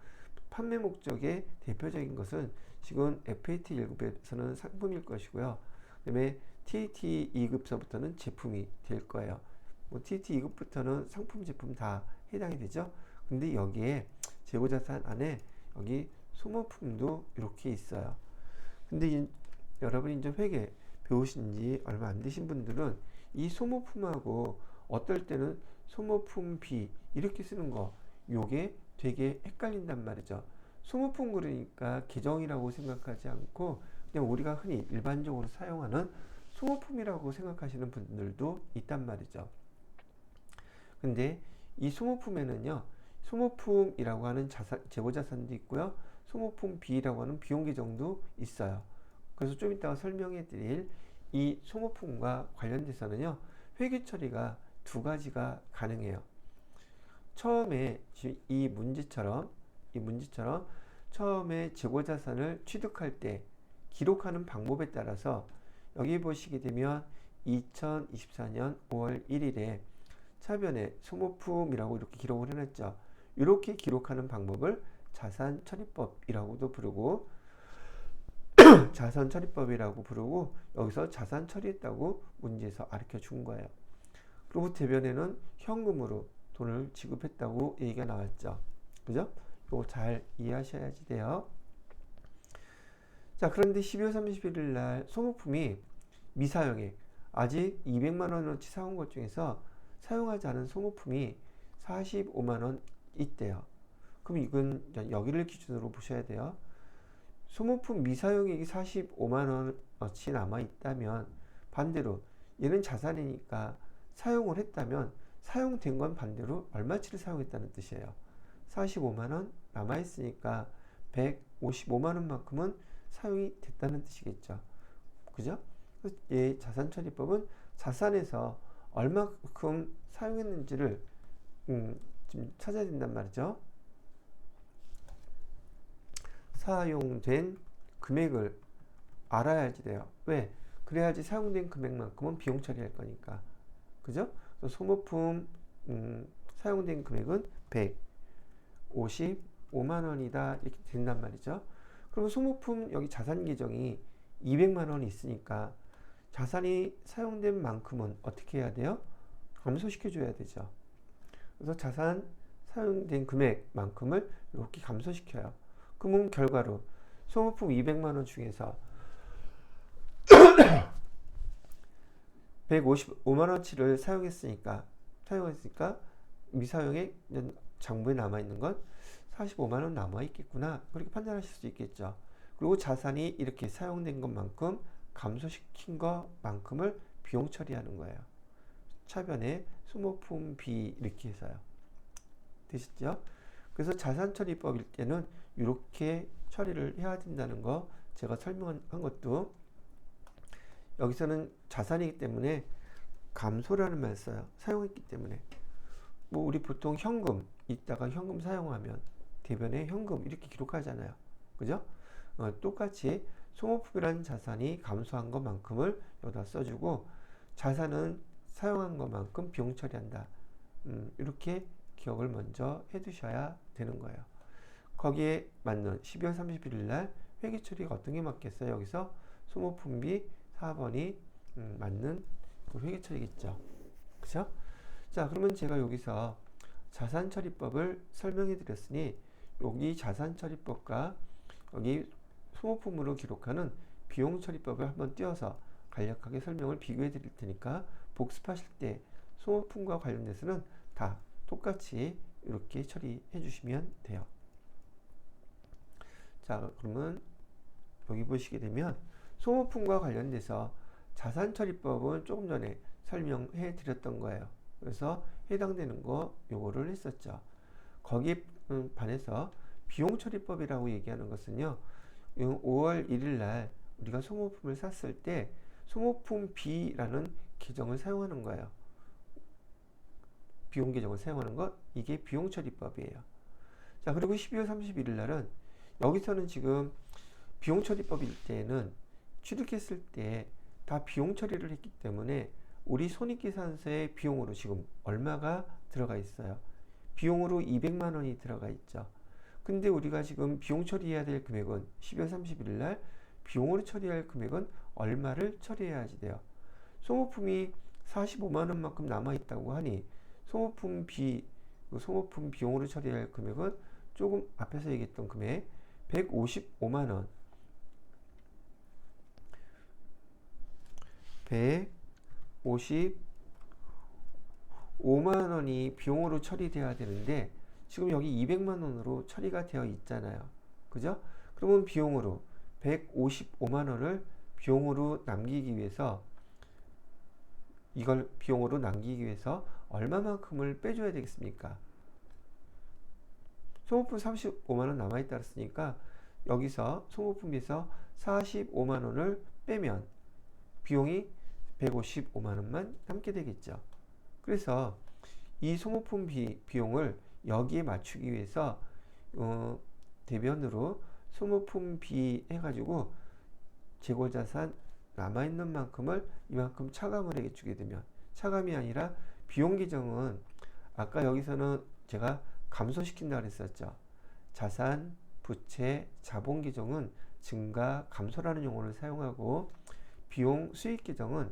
판매 목적의 대표적인 것은 지금 FAT 1급에서는 상품일 것이고요. 그 다음에 TAT 2급서부터는 제품이 될 거예요. TAT 2급부터는 상품, 제품 다 해당이 되죠. 근데 여기에 재고자산 안에 여기 소모품도 이렇게 있어요. 근데 여러분이 이제 회계 배우신 지 얼마 안 되신 분들은 이 소모품하고 어떨 때는 소모품 B 이렇게 쓰는 거, 요게 되게 헷갈린단 말이죠. 소모품 그러니까 계정이라고 생각하지 않고 그냥 우리가 흔히 일반적으로 사용하는 소모품이라고 생각하시는 분들도 있단 말이죠. 근데 이 소모품에는요, 소모품이라고 하는 재고자산도 있고요, 소모품 B라고 하는 비용 계정도 있어요. 그래서 좀 이따가 설명해 드릴 이 소모품과 관련돼서는요, 회계 처리가 두 가지가 가능해요. 처음에 이 문제처럼 처음에 재고자산을 취득할 때 기록하는 방법에 따라서 여기 보시게 되면 2024년 5월 1일에 차변에 소모품이라고 이렇게 기록을 해놨죠. 이렇게 기록하는 방법을 자산처리법이라고도 부르고 자산처리법이라고 부르고, 여기서 자산 처리했다고 문제에서 가르쳐 준 거예요. 그리고 대변에는 현금으로 돈을 지급했다고 얘기가 나왔죠. 그죠? 이거 잘 이해하셔야지 돼요. 자, 그런데 12월 31일 날 소모품이 미사용액, 아직 200만원어치 사온 것 중에서 사용하지 않은 소모품이 45만원 있대요. 그럼 이건 여기를 기준으로 보셔야 돼요. 소모품 미사용액이 45만원어치 남아있다면, 반대로 얘는 자산이니까 사용을 했다면 사용된 건 반대로 얼마치를 사용했다는 뜻이에요. 45만원 남아있으니까 155만원만큼은 사용이 됐다는 뜻이겠죠. 그죠? 이 자산처리법은 자산에서 얼마큼 사용했는지를 좀 찾아야 된단 말이죠. 사용된 금액을 알아야지 돼요. 왜? 그래야지 사용된 금액만큼은 비용 처리할 거니까. 그죠? 소모품 사용된 금액은 155만원이다 이렇게 된단 말이죠. 그럼 소모품 여기 자산 계정이 200만원이 있으니까 자산이 사용된 만큼은 어떻게 해야 돼요? 감소시켜 줘야 되죠. 그래서 자산 사용된 금액만큼을 이렇게 감소시켜요. 그러면 결과로 소모품 200만원 중에서 155만 원치를 사용했으니까 미사용액 장부에 남아있는 건 45만 원 남아있겠구나, 그렇게 판단하실 수 있겠죠. 그리고 자산이 이렇게 사용된 것만큼 감소시킨 것만큼을 비용 처리하는 거예요. 차변에 소모품비 이렇게 해서요. 되셨죠? 그래서 자산처리법일 때는 이렇게 처리를 해야 된다는 거 제가 설명한 것도, 여기서는 자산이기 때문에 감소라는 말 써요. 사용했기 때문에. 뭐 우리 보통 현금 있다가 현금 사용하면 대변에 현금 이렇게 기록하잖아요. 그죠? 똑같이 소모품이라는 자산이 감소한 것만큼을 여기다 써주고, 자산은 사용한 것만큼 비용 처리한다. 이렇게 기억을 먼저 해 두셔야 되는 거예요. 거기에 맞는 12월 31일 날 회계 처리가 어떤 게 맞겠어요? 여기서 소모품비 4번이 맞는 그 회계 처리겠죠. 그죠? 자, 그러면 제가 여기서 자산처리법을 설명해 드렸으니, 여기 자산처리법과 여기 소모품으로 기록하는 비용처리법을 한번 띄워서 간략하게 설명을 비교해 드릴 테니까, 복습하실 때 소모품과 관련돼서는 다 똑같이 이렇게 처리해 주시면 돼요. 자, 그러면 여기 보시게 되면 소모품과 관련돼서 자산처리법은 조금 전에 설명해 드렸던 거예요. 그래서 해당되는 거 요거를 했었죠. 거기에 반해서 비용처리법이라고 얘기하는 것은요, 5월 1일 날 우리가 소모품을 샀을 때 소모품 B라는 계정을 사용하는 거예요. 비용 계정을 사용하는 것, 이게 비용처리법이에요. 자, 그리고 12월 31일 날은 여기서는 지금 비용처리법일 때는 취득했을 때 다 비용 처리를 했기 때문에 우리 손익계산서의 비용으로 지금 얼마가 들어가 있어요? 비용으로 200만 원이 들어가 있죠. 근데 우리가 지금 비용 처리해야 될 금액은 12월 31일 날 비용으로 처리할 금액은 얼마를 처리해야지 돼요? 소모품이 45만 원만큼 남아 있다고 하니 소모품 비용으로 처리할 금액은 조금 앞에서 얘기했던 금액 155만 원, 155만 원이 비용으로 처리돼야 되는데 지금 여기 200만 원으로 처리가 되어 있잖아요. 그죠? 그러면 비용으로 155만 원을 비용으로 남기기 위해서, 이걸 비용으로 남기기 위해서 얼마만큼을 빼줘야 되겠습니까? 소모품 35만 원 남아있다 그랬으니까 여기서 소모품에서 45만 원을 빼면 비용이 155만 원만 남게 되겠죠. 그래서 이 소모품 비용을 여기에 맞추기 위해서 대변으로 소모품 비 해가지고 재고자산 남아있는 만큼을 이만큼 차감을 해주게 되면, 차감이 아니라 비용 계정은 아까 여기서는 제가 감소시킨다 그랬었죠. 자산, 부채, 자본 계정은 증가, 감소라는 용어를 사용하고, 비용, 수익 계정은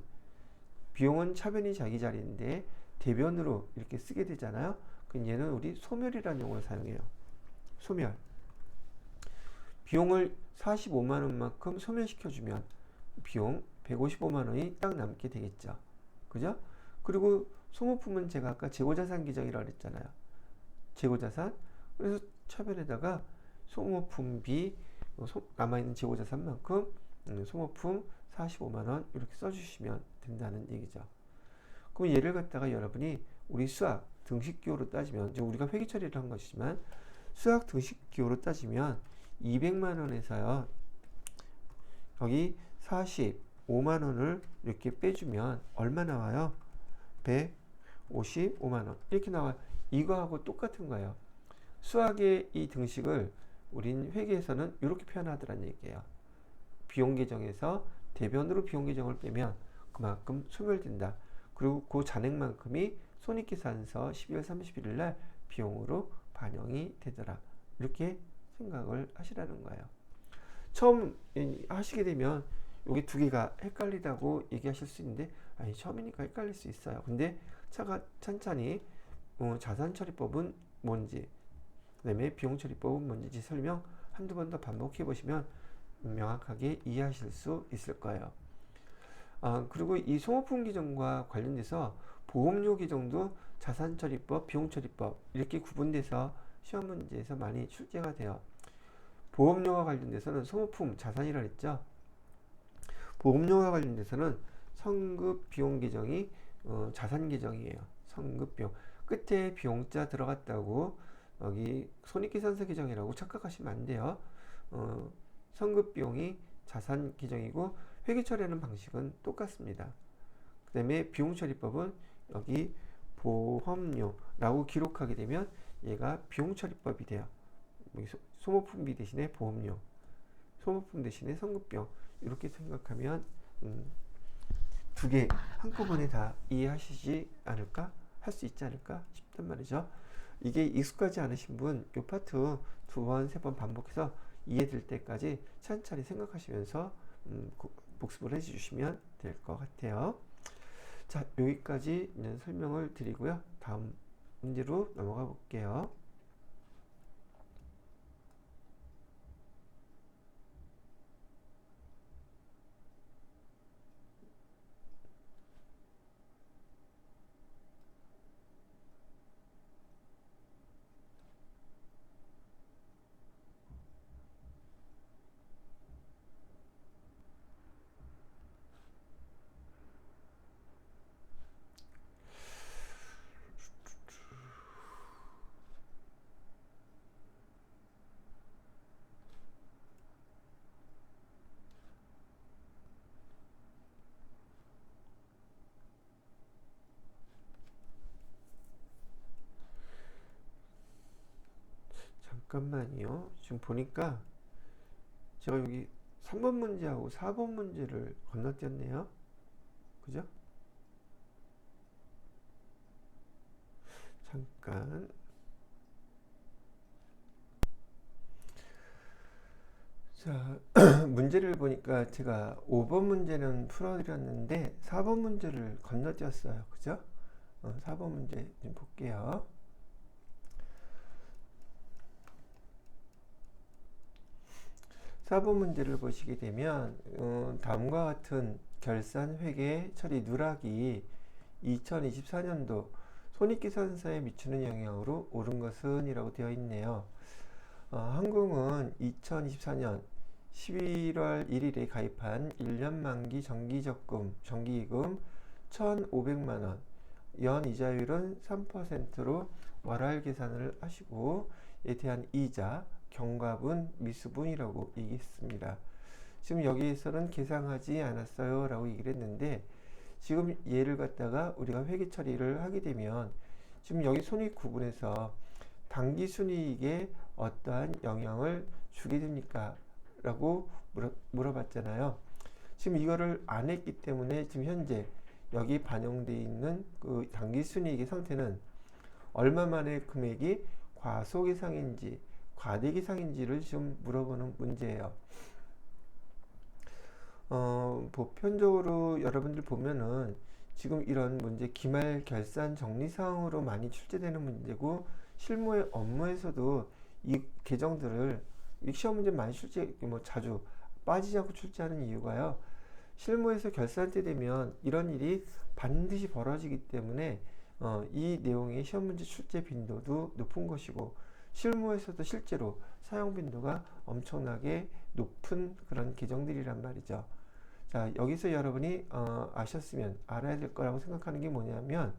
비용은 차변이 자기 자리인데 대변으로 이렇게 쓰게 되잖아요. 그럼 얘는 우리 소멸이라는 용어를 사용해요. 소멸. 비용을 45만 원만큼 소멸시켜주면 비용 155만 원이 딱 남게 되겠죠. 그죠? 그리고 소모품은 제가 아까 재고자산 계정이라고 그랬잖아요. 재고자산. 그래서 차변에다가 소모품비, 남아있는 재고자산만큼 소모품 45만 원 이렇게 써주시면 된다는 얘기죠. 그럼 얘를 갖다가 여러분이 우리 수학 등식기호로 따지면, 이제 우리가 회계 처리를 한 것이지만 수학 등식기호로 따지면 200만 원에서요, 여기 45만 원을 이렇게 빼주면 얼마 나와요? 155만 원 이렇게 나와요. 이거하고 똑같은 거예요. 수학의 이 등식을 우린 회계에서는 이렇게 표현하더란 얘기예요. 비용 계정에서 대변으로 비용 계정을 빼면 그만큼 소멸된다. 그리고 그 잔액만큼이 손익계산서 12월 31일 날 비용으로 반영이 되더라. 이렇게 생각을 하시라는 거예요. 처음 하시게 되면 여기 두 개가 헷갈리다고 얘기하실 수 있는데, 아니 처음이니까 헷갈릴 수 있어요. 근데 천천히 자산처리법은 뭔지, 그 다음에 비용처리법은 뭔지 설명 한두 번 더 반복해 보시면 명확하게 이해하실 수 있을 거예요. 그리고 이 소모품 규정과 관련돼서 보험료 규정도 자산처리법, 비용처리법 이렇게 구분돼서 시험 문제에서 많이 출제가 돼요. 보험료와 관련돼서는 소모품 자산이라 했죠. 보험료와 관련돼서는 성급 비용 계정이 자산 계정이에요. 성급 비용. 끝에 비용자 들어갔다고 여기 손익계산서 계정이라고 착각하시면 안 돼요. 성급 비용이 자산 계정이고 회계 처리하는 방식은 똑같습니다. 그 다음에 비용처리법은 여기 보험료라고 기록하게 되면 얘가 비용처리법이 돼요. 소모품비 대신에 보험료, 소모품 대신에 성급비용 이렇게 생각하면 두 개 한꺼번에 다 이해하시지 않을까? 할 수 있지 않을까 싶단 말이죠. 이게 익숙하지 않으신 분, 이 파트 두 번, 세 번 반복해서 이해될 때까지 차근차근 생각하시면서 복습을 해주시면 될 것 같아요. 자, 여기까지 설명을 드리고요. 다음 문제로 넘어가 볼게요. 잠깐만요. 지금 보니까 제가 여기 3번 문제하고 4번 문제를 건너뛰었네요. 그죠? 잠깐. 자, 문제를 보니까 제가 5번 문제는 풀어드렸는데 4번 문제를 건너뛰었어요. 그죠? 4번 문제 좀 볼게요. 4번 문제를 보시게 되면 다음과 같은 결산 회계 처리 누락이 2024년도 손익계산서에 미치는 영향으로 옳은 것은 이라고 되어 있네요. 한국은 2024년 11월 1일에 가입한 1년 만기 정기기금 1,500만원, 연 이자율은 3%로 월할 계산을 하시고 이에 대한 이자, 경과분, 미수분이라고 얘기했습니다. 지금 여기에서는 계상하지 않았어요 라고 얘기를 했는데, 지금 얘를 갖다가 우리가 회계 처리를 하게 되면 지금 여기 손익 구분에서 당기 순이익에 어떠한 영향을 주게 됩니까? 라고 물어봤잖아요. 지금 이거를 안 했기 때문에 지금 현재 여기 반영되어 있는 그 당기 순이익의 상태는 얼마만의 금액이 과소계상인지 과대계상인지를 지금 물어보는 문제예요. 보편적으로 여러분들 보면은 지금 이런 문제 기말 결산 정리사항으로 많이 출제되는 문제고, 실무의 업무에서도 이 계정들을 시험 문제 많이 자주 빠지지 않고 출제하는 이유가요. 실무에서 결산 때 되면 이런 일이 반드시 벌어지기 때문에 이 내용의 시험 문제 출제 빈도도 높은 것이고, 실무에서도 실제로 사용 빈도가 엄청나게 높은 그런 계정들이란 말이죠. 자, 여기서 여러분이 아셨으면 알아야 될 거라고 생각하는 게 뭐냐면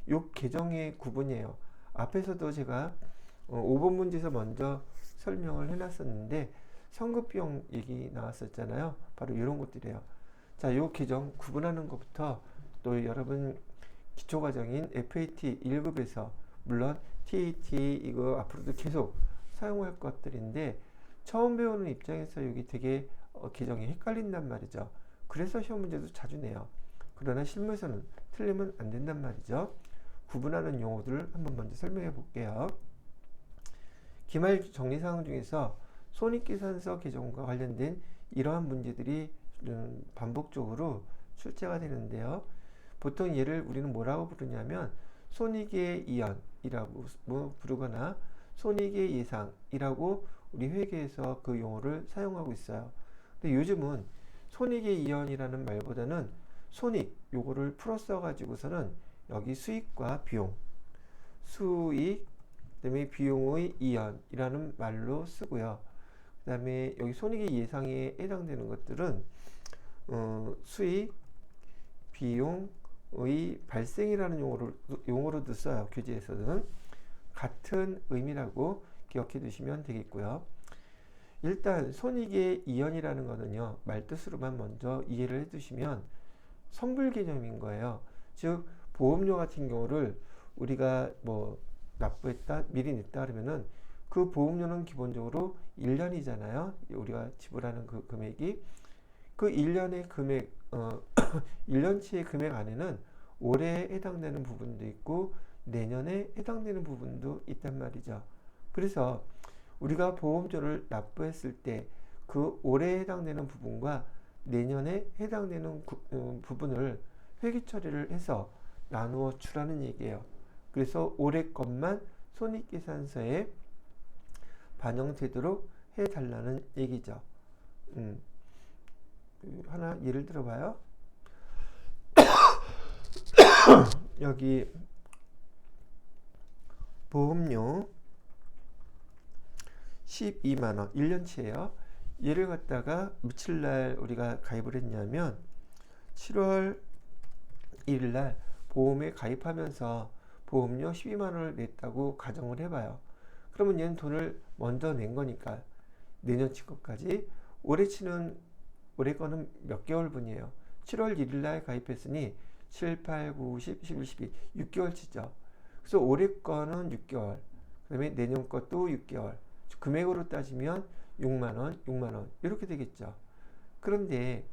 이 계정의 구분이에요. 앞에서도 제가 5번 문제에서 먼저 설명을 해놨었는데 성급비용 얘기 나왔었잖아요. 바로 이런 것들이에요. 자, 이 계정 구분하는 것부터 또 여러분 기초과정인 FAT 1급에서 물론 TAT 이거 앞으로도 계속 사용할 것들인데, 처음 배우는 입장에서 여기 되게 계정이 헷갈린단 말이죠. 그래서 시험 문제도 자주 내요. 그러나 실무에서는 틀리면 안 된단 말이죠. 구분하는 용어들을 한번 먼저 설명해 볼게요. 기말 정리사항 중에서 손익계산서 계정과 관련된 이러한 문제들이 반복적으로 출제가 되는데요. 보통 얘를 우리는 뭐라고 부르냐면 손익의 이연이라고 부르거나 손익의 예상이라고 우리 회계에서 그 용어를 사용하고 있어요. 근데 요즘은 손익의 이연이라는 말보다는 손익 요거를 풀어써 가지고서는 여기 수익과 비용, 수익 그다음에 비용의 이연이라는 말로 쓰고요. 그 다음에 여기 손익의 예상에 해당되는 것들은 수익, 비용의 발생이라는 용어로도 써요. 교재에서는 같은 의미라고 기억해 두시면 되겠고요. 일단 손익의 이연이라는 거는요, 말뜻으로만 먼저 이해를 해 두시면 선불 개념인 거예요. 즉 보험료 같은 경우를 우리가 뭐 납부했다, 미리 냈다 그러면은 그 보험료는 기본적으로 1년이잖아요. 우리가 지불하는 그 금액이 그 1년의 금액, 1년치의 금액 안에는 올해에 해당되는 부분도 있고 내년에 해당되는 부분도 있단 말이죠. 그래서 우리가 보험료를 납부했을 때 그 올해에 해당되는 부분과 내년에 해당되는 부분을 회계 처리를 해서 나누어 주라는 얘기예요. 그래서 올해 것만 손익계산서에 반영되도록 해달라는 얘기죠. 하나 예를 들어봐요. 여기 보험료 12만원 1년치예요. 얘를 갖다가 며칠 날 우리가 가입을 했냐면 7월 1일 날 보험에 가입하면서 보험료 12만원을 냈다고 가정을 해봐요. 그러면 얘는 돈을 먼저 낸 거니까 내년치 것까지 올해 거는 몇 개월분이에요. 7월 1일 날 가입했으니 7, 8, 9, 10, 11, 12 6개월치죠. 그래서 올해 거는 6개월, 그 다음에 내년 것도 6개월, 금액으로 따지면 6만원, 6만원 이렇게 되겠죠. 그런데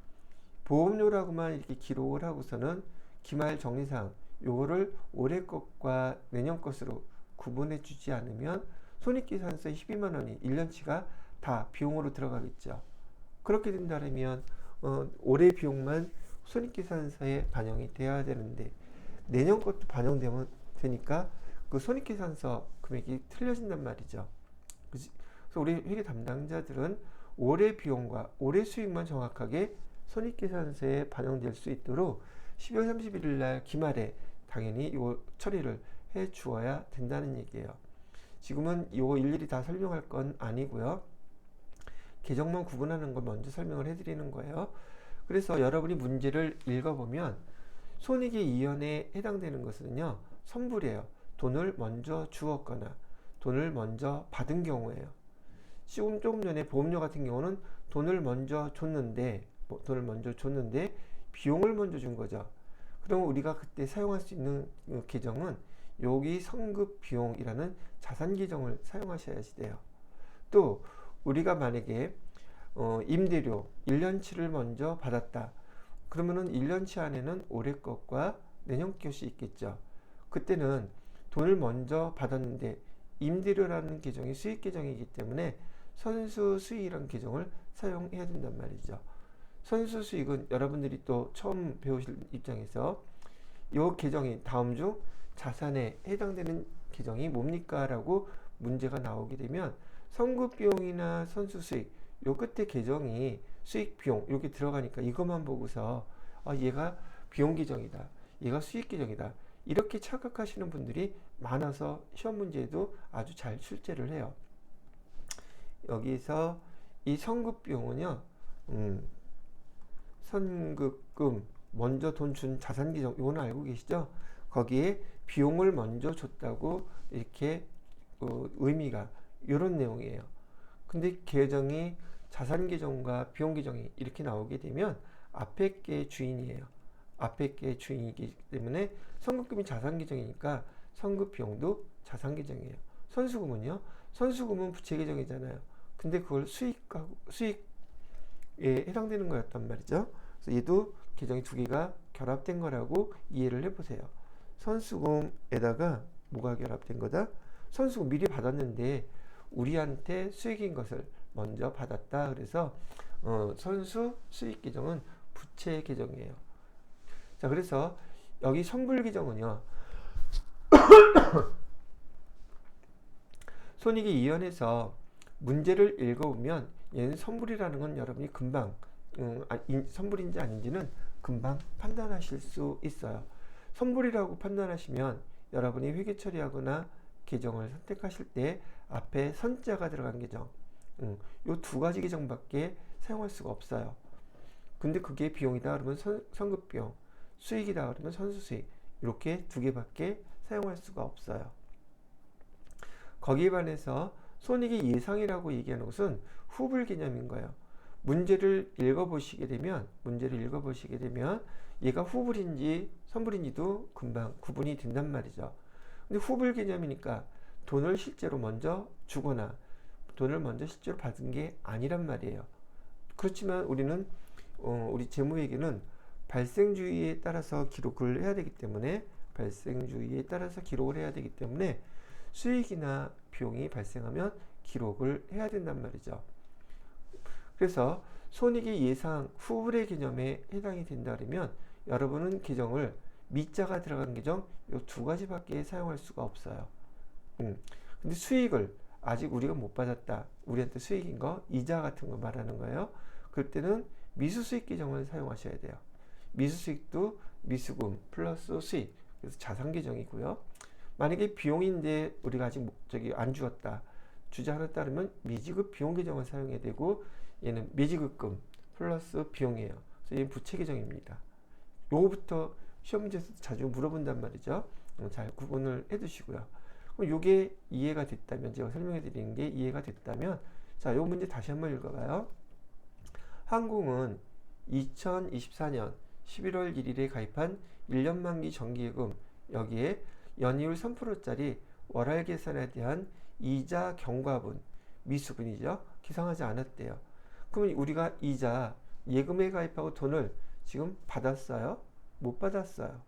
보험료라고만 이렇게 기록을 하고서는 기말 정리상 요거를 올해 것과 내년 것으로 구분해 주지 않으면 손익계산서에 12만원이 1년치가 다 비용으로 들어가겠죠. 그렇게 된다면 올해 비용만 손익계산서에 반영이 되어야 되는데 내년 것도 반영되면 되니까 그 손익계산서 금액이 틀려진단 말이죠. 그래서 우리 회계 담당자들은 올해 비용과 올해 수익만 정확하게 손익계산서에 반영될 수 있도록 12월 31일 날 기말에 당연히 이 처리를 해 주어야 된다는 얘기예요. 지금은 이거 일일이 다 설명할 건 아니고요. 계정만 구분하는 걸 먼저 설명을 해드리는 거예요. 그래서 여러분이 문제를 읽어보면 손익의 이연에 해당되는 것은요, 선불이에요. 돈을 먼저 주었거나 돈을 먼저 받은 경우예요. 지금 조금 전에 보험료 같은 경우는 돈을 먼저 줬는데 비용을 먼저 준 거죠. 그럼 우리가 그때 사용할 수 있는 계정은 여기 성급 비용이라는 자산 계정을 사용하셔야지 돼요. 또 우리가 만약에 임대료 1년치를 먼저 받았다. 그러면은 1년치 안에는 올해 것과 내년 것이 있겠죠. 그때는 돈을 먼저 받았는데 임대료라는 계정이 수익 계정이기 때문에 선수 수익이라는 계정을 사용해야 된단 말이죠. 선수 수익은 여러분들이 또 처음 배우실 입장에서 이 계정이 다음 중 자산에 해당되는 계정이 뭡니까? 라고 문제가 나오게 되면 선급 비용이나 선수 수익 요 끝에 계정이 수익 비용 이렇게 들어가니까 이것만 보고서 얘가 비용 계정이다, 얘가 수익 계정이다 이렇게 착각하시는 분들이 많아서 시험 문제에도 아주 잘 출제를 해요. 여기서 이 선급 비용은요, 선급금 먼저 돈 준 자산 계정 이거는 알고 계시죠? 거기에 비용을 먼저 줬다고 이렇게 의미가 이런 내용이에요. 근데 계정이 자산 계정과 비용 계정이 이렇게 나오게 되면 앞에 게 주인이에요. 앞에 게 주인이기 때문에 선급금이 자산 계정이니까 선급 비용도 자산 계정이에요. 선수금은요? 선수금은 부채 계정이잖아요. 근데 그걸 수익에 해당되는 거였단 말이죠. 그래서 얘도 계정이 두 개가 결합된 거라고 이해를 해보세요. 선수금에다가 뭐가 결합된 거다? 선수금 미리 받았는데 우리한테 수익인 것을 먼저 받았다. 그래서 선수 수익 계정은 부채 계정이에요. 자, 그래서 여기 선불 계정은요, 손익이 이연해서 문제를 읽어보면 얘는 선불이라는 건 여러분이 금방 선불인지 아닌지는 금방 판단하실 수 있어요. 선불이라고 판단하시면 여러분이 회계 처리하거나 계정을 선택하실 때 앞에 선자가 들어간 계정, 요 두 가지 계정밖에 사용할 수가 없어요. 근데 그게 비용이다 그러면 선급비용, 수익이다 그러면 선수수익, 이렇게 두 개밖에 사용할 수가 없어요. 거기에 반해서 손익의 예상이라고 얘기하는 것은 후불 개념인 거예요. 문제를 읽어보시게 되면 얘가 후불인지 선불인지도 금방 구분이 된단 말이죠. 근데 후불 개념이니까 돈을 실제로 먼저 주거나 돈을 먼저 실제로 받은 게 아니란 말이에요. 그렇지만 우리는 우리 재무회계는 발생주의에 따라서 기록을 해야 되기 때문에 수익이나 비용이 발생하면 기록을 해야 된단 말이죠. 그래서 손익의 예상 후불의 개념에 해당이 된다 그러면 여러분은 계정을 미자가 들어간 계정 이 두 가지밖에 사용할 수가 없어요. 근데 수익을 아직 우리가 못 받았다. 우리한테 수익인 거, 이자 같은 거 말하는 거예요. 그럴 때는 미수수익 계정을 사용하셔야 돼요. 미수수익도 미수금 플러스 수익, 그래서 자산 계정이고요. 만약에 비용인데 우리가 아직 안 주었다, 주지 않았다 그러면 미지급 비용 계정을 사용해야 되고, 얘는 미지급금 플러스 비용이에요. 그래서 얘는 부채 계정입니다. 요거부터 시험 문제에서 자주 물어본단 말이죠. 잘 구분을 해 두시고요. 그럼 요게 이해가 됐다면, 제가 설명해 드리는 게 이해가 됐다면, 자, 요 문제 다시 한번 읽어봐요. 항공은 2024년 11월 1일에 가입한 1년 만기 정기예금, 여기에 연이율 3%짜리 월할 계산에 대한 이자 경과분, 미수분이죠. 기상하지 않았대요. 그러면 우리가 이자, 예금에 가입하고 돈을 지금 받았어요? 못 받았어요.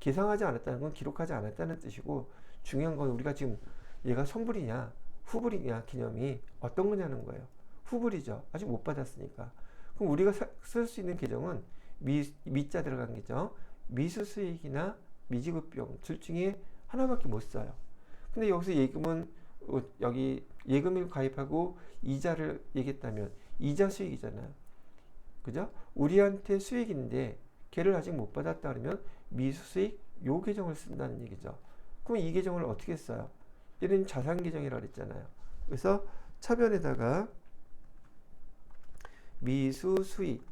계상하지 않았다는 건 기록하지 않았다는 뜻이고, 중요한 건 우리가 지금 얘가 선불이냐 후불이냐 개념이 어떤 거냐는 거예요. 후불이죠. 아직 못 받았으니까. 그럼 우리가 쓸 수 있는 계정은 미자 들어간 계정, 미수수익이나 미지급비용 둘 중에 하나밖에 못 써요. 근데 여기서 예금은 여기 예금을 가입하고 이자를 얘기했다면 이자 수익이잖아요. 그죠? 우리한테 수익인데 걔를 아직 못 받았다 그러면 미수수익 요 계정을 쓴다는 얘기죠. 그럼 이 계정을 어떻게 써요? 얘는 자산 계정이라고 그랬잖아요. 그래서 차변에다가 미수수익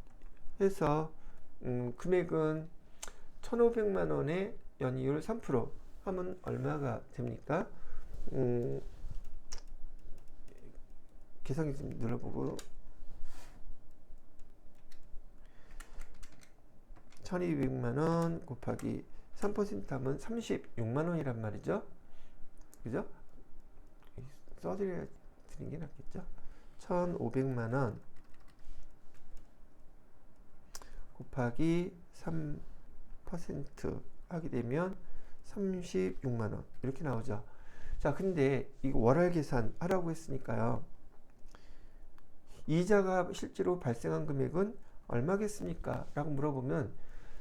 해서 금액은 1,500만 원에 연이율 3% 하면 얼마가 됩니까? 계산기 좀 눌러보고 1,200만 원 곱하기 3% 하면 36만 원이란 말이죠. 그죠? 써드리는 게 낫겠죠? 1,500만 원 곱하기 3% 하게 되면 36만 원 이렇게 나오죠. 자, 근데 이거 월할 계산 하라고 했으니까요. 이자가 실제로 발생한 금액은 얼마겠습니까? 라고 물어보면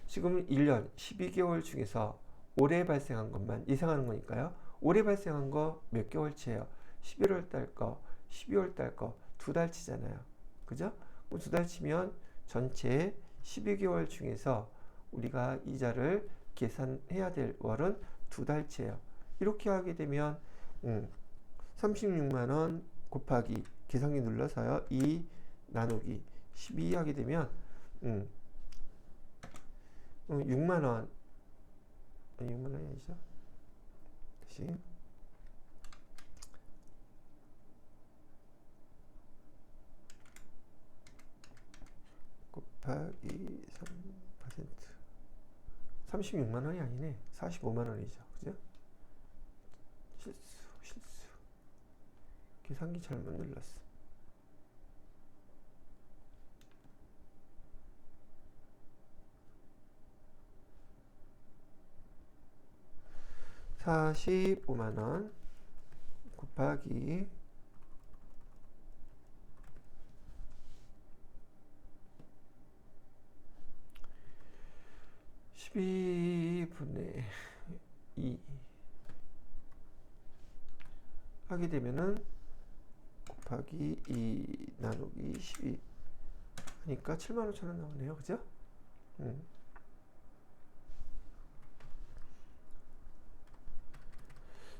지금 1년 12개월 중에서 올해 발생한 것만 예상하는 거니까요. 올해 발생한 거 몇 개월치예요? 11월 달 거, 12월 달 거, 두 달치잖아요. 그죠? 두 달치면 전체 12개월 중에서 우리가 이자를 계산해야 될 월은 두 달치예요. 이렇게 하게 되면 36만 원 곱하기 계산기 눌러서요. 2 나누기 12 하게 되면 6만 원, 6만 원이 아니죠. 다시 곱하기 3% 36만 원이 아니네. 45만 원이죠. 그죠? 실수. 계산기 잘못 눌렀어. 45만 원 곱하기 12분의 2 하게 되면은 곱하기 2 나누기 12 하니까 75,000원 나오네요. 그죠?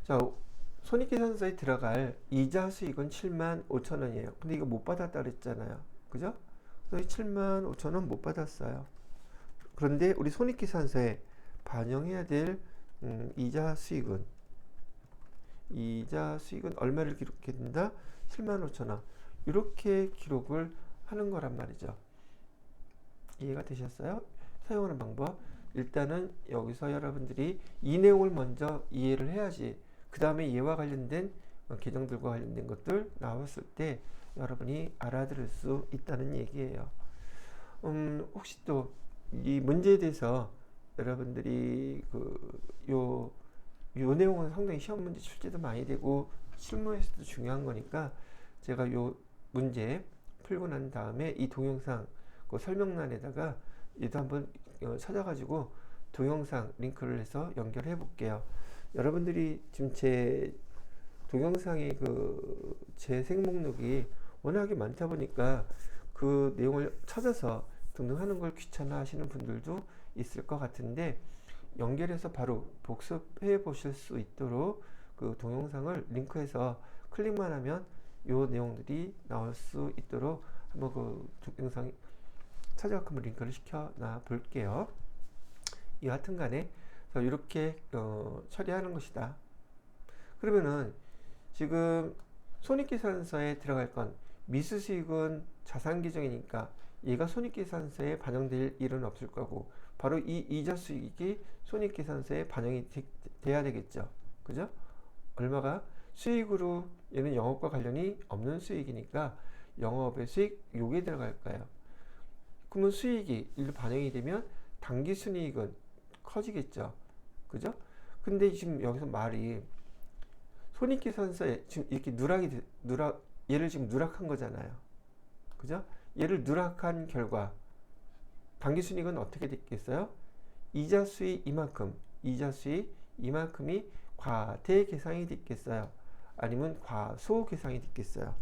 자, 손익계산서에 들어갈 이자 수익은 7만 5천 원이에요. 근데 이거 못 받았다 그랬잖아요. 그죠? 그래서 7만 5천 원 못 받았어요. 그런데 우리 손익계산서에 반영해야 될 이자 수익은 얼마를 기록해야 된다? 7만 5천 원. 이렇게 기록을 하는 거란 말이죠. 이해가 되셨어요? 사용하는 방법. 일단은 여기서 여러분들이 이 내용을 먼저 이해를 해야지 그 다음에 얘와 관련된 계정들과 관련된 것들 나왔을 때 여러분이 알아들을 수 있다는 얘기예요. 혹시 또 이 문제에 대해서 여러분들이 요 내용은 상당히 시험 문제 출제도 많이 되고 실무에서도 중요한 거니까 제가 요 문제 풀고 난 다음에 이 동영상 그 설명란에다가 얘도 한번 찾아가지고 동영상 링크를 해서 연결해 볼게요. 여러분들이 지금 제 동영상의 재생 목록이 워낙에 많다 보니까 그 내용을 찾아서 등등하는 걸 귀찮아 하시는 분들도 있을 것 같은데 연결해서 바로 복습해 보실 수 있도록 그 동영상을 링크해서 클릭만 하면 요 내용들이 나올 수 있도록 한번 그 동영상 찾아가 한번 링크를 시켜놔 볼게요. 여하튼 간에 이렇게 처리하는 것이다. 그러면은 지금 손익계산서에 들어갈 건 미수수익은 자산계정이니까 얘가 손익계산서에 반영될 일은 없을 거고 바로 이 이자수익이 손익계산서에 반영이 돼야 되겠죠. 그죠? 얼마가? 수익으로 얘는 영업과 관련이 없는 수익이니까 영업의 수익 요게 들어갈까요? 그러면 수익이 일로 반영이 되면 당기순이익은 커지겠죠. 그죠? 근데 지금 여기서 말이 손익계산서에 지금 이렇게 얘를 지금 누락한 거잖아요. 그죠? 얘를 누락한 결과 당기순이익은 어떻게 됐겠어요? 이자 수익 이만큼이 과대계상이 됐겠어요? 아니면 과소계상이 됐겠어요?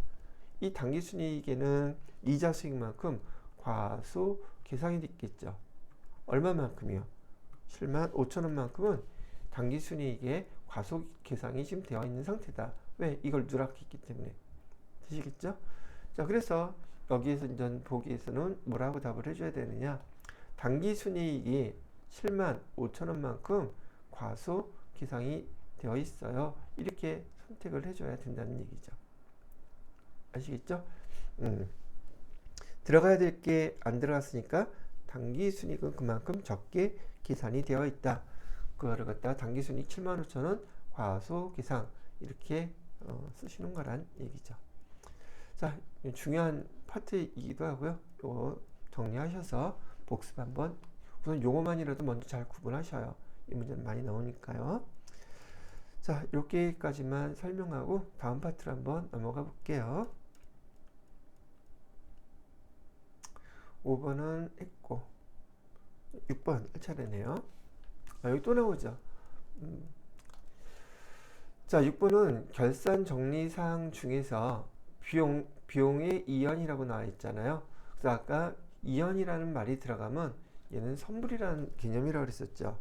이 당기순이익에는 이자 수익만큼 과소계상이 됐겠죠. 얼마만큼이요? 7만 5천 원만큼은 당기순이익에 과소계상이 지금 되어 있는 상태다. 왜? 이걸 누락했기 때문에. 되시겠죠? 자, 그래서 여기에서 이제 보기에서는 뭐라고 답을 해줘야 되느냐? 당기순이익이 7만 5천 원만큼 과소계상이 되어 있어요. 이렇게 선택을 해줘야 된다는 얘기죠. 아시겠죠? 들어가야 될 게 안 들어갔으니까 당기순이익은 그만큼 적게 계산이 되어 있다. 그거를 갖다가 당기순이익 7만 5천 원 과소계상 이렇게 쓰시는 거란 얘기죠. 자, 중요한 파트이기도 하고요. 요거 정리하셔서 복습 한번 우선 요거만이라도 먼저 잘 구분하셔요. 이 문제는 많이 나오니까요. 자, 이렇게까지만 설명하고 다음 파트로 한번 넘어가 볼게요. 5번은 했고 6번 할 차례네요. 여기 또 나오죠. 자, 6번은 결산 정리사항 중에서 비용의 이연이라고 나와 있잖아요. 그래서 아까 이연이라는 말이 들어가면 얘는 선불이라는 개념이라고 그랬었죠.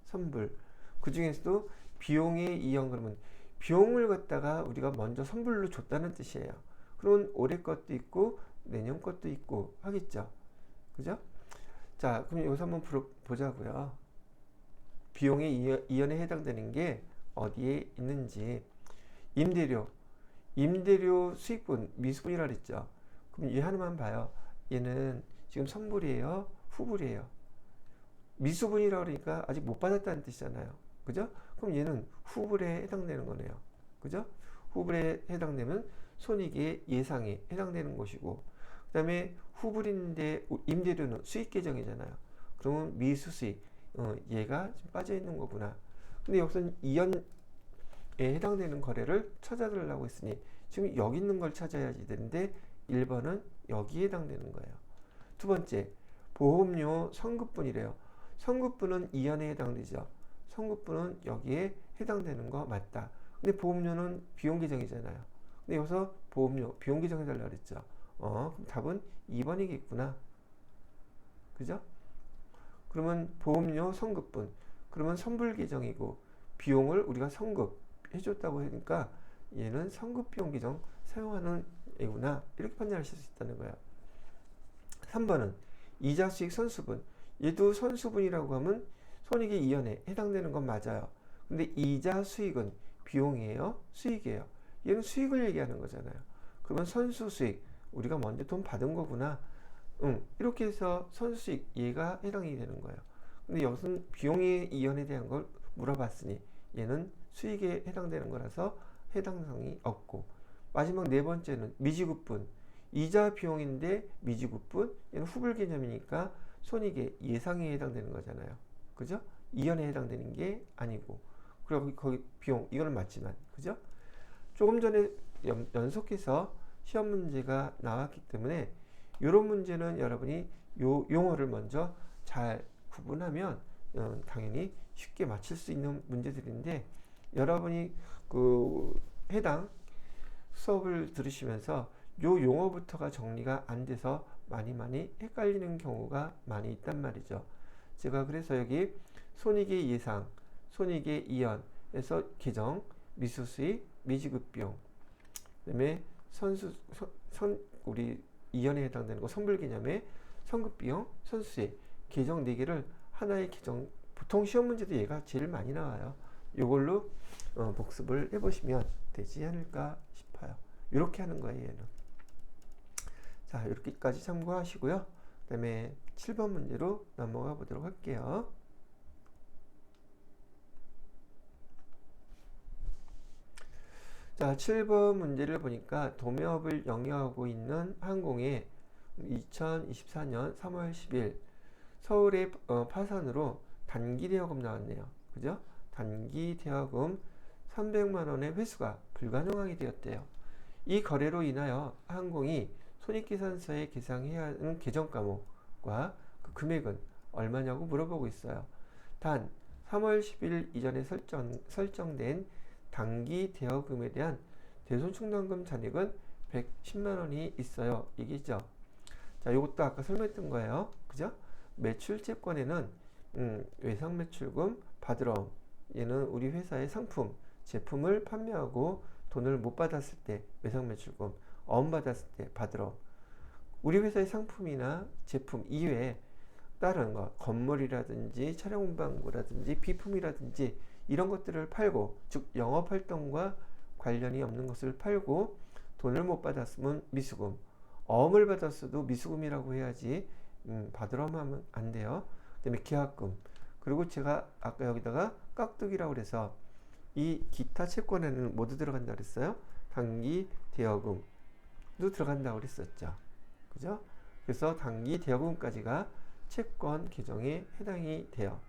선불. 그 중에서도 비용의 이연 그러면 비용을 갖다가 우리가 먼저 선불로 줬다는 뜻이에요. 그러면 올해 것도 있고 내년 것도 있고 하겠죠. 그죠? 자, 그럼 여기서 한번 보자고요. 비용의 이연에 해당되는 게 어디에 있는지. 임대료 수익분 미수분이라 그랬죠. 그럼 얘 하나만 봐요. 얘는 지금 선불이에요, 후불이에요. 미수분이라 그러니까 아직 못 받았다는 뜻이잖아요. 그죠? 그럼 얘는 후불에 해당되는 거네요. 그죠? 후불에 해당되면 손익의 예상에 해당되는 것이고, 그 다음에 후불인데 임대료는 수익 계정이잖아요. 그러면 미수수익, 얘가 지금 빠져 있는 거구나. 근데 여기서는 이연에 해당되는 거래를 찾아달라고 했으니 지금 여기 있는 걸 찾아야 되는데 1번은 여기에 해당되는 거예요. 두 번째, 보험료 선급분이래요. 선급분은 이연에 해당되죠. 선급분은 여기에 해당되는 거 맞다. 근데 보험료는 비용 계정이잖아요. 근데 여기서 보험료, 비용 계정 해달라고 그랬죠. 그럼 답은 2번이겠구나. 그죠? 그러면 보험료 선급분. 그러면 선불 계정이고 비용을 우리가 선급, 해줬다고 하니까 얘는 선급비용 계정 사용하는 애구나, 이렇게 판단하실 수 있다는 거예요. 3번은 이자 수익 선수분. 얘도 선수분이라고 하면 손익의 이연에 해당되는 건 맞아요. 근데 이자 수익은 비용이에요? 수익이에요? 얘는 수익을 얘기하는 거잖아요. 그러면 선수 수익, 우리가 먼저 돈 받은 거구나. 이렇게 해서 선수 수익, 얘가 해당이 되는 거예요. 근데 여기서는 비용의 이연에 대한 걸 물어봤으니 얘는 수익에 해당되는 거라서 해당성이 없고, 마지막 네 번째는 미지급분. 이자 비용인데 미지급분, 얘는 후불 개념이니까 손익의 예상에 해당되는 거잖아요. 그죠? 이연에 해당되는 게 아니고, 그리고 거기 비용, 이거는 맞지만, 그죠? 조금 전에 연속해서 시험 문제가 나왔기 때문에 이런 문제는 여러분이 요 용어를 먼저 잘 구분하면 당연히 쉽게 맞출 수 있는 문제들인데, 여러분이 그 해당 수업을 들으시면서 요 용어부터가 정리가 안 돼서 많이 헷갈리는 경우가 많이 있단 말이죠. 제가 그래서 여기 손익의 예상, 손익의 이연에서 계정, 미수수익, 미지급비용, 그다음에 우리 이연에 해당되는 거 선불 개념의 선급비용, 선수수익, 계정 4개를 하나의 계정, 보통 시험 문제도 얘가 제일 많이 나와요. 이걸로 복습을 해보시면 되지 않을까 싶어요. 이렇게 하는 거예요, 얘는. 자, 이렇게까지 참고하시고요. 그 다음에 7번 문제로 넘어가 보도록 할게요. 자, 7번 문제를 보니까 도매업을 영위하고 있는 항공의 2024년 3월 10일 서울의 파산으로 단기 대여금 나왔네요. 그죠? 단기 대여금 300만원의 회수가 불가능하게 되었대요. 이 거래로 인하여 항공이 손익계산서에 계상해야 하는 계정 과목과 그 금액은 얼마냐고 물어보고 있어요. 단 3월 10일 이전에 설정된 단기 대여금에 대한 대손충당금 잔액은 110만원이 있어요. 이게죠. 자, 이것도 아까 설명했던 거예요. 그죠? 매출채권에는 외상매출금, 받으러, 얘는 우리 회사의 상품, 제품을 판매하고 돈을 못 받았을 때 외상매출금, 받았을 때 받으러, 우리 회사의 상품이나 제품 이외에 다른 거, 건물이라든지 차량 운반구라든지 비품이라든지 이런 것들을 팔고, 즉 영업활동과 관련이 없는 것을 팔고 돈을 못 받았으면 미수금, 어음을 받았어도 미수금이라고 해야지 받으러 하면 안 돼요. 그 다음에 계약금, 그리고 제가 아까 여기다가 깍두기라고 그래서 이 기타 채권에는 모두 들어간다 그랬어요. 단기 대여금도 들어간다고 그랬었죠. 그죠? 그래서 단기 대여금까지가 채권 계정에 해당이 돼요.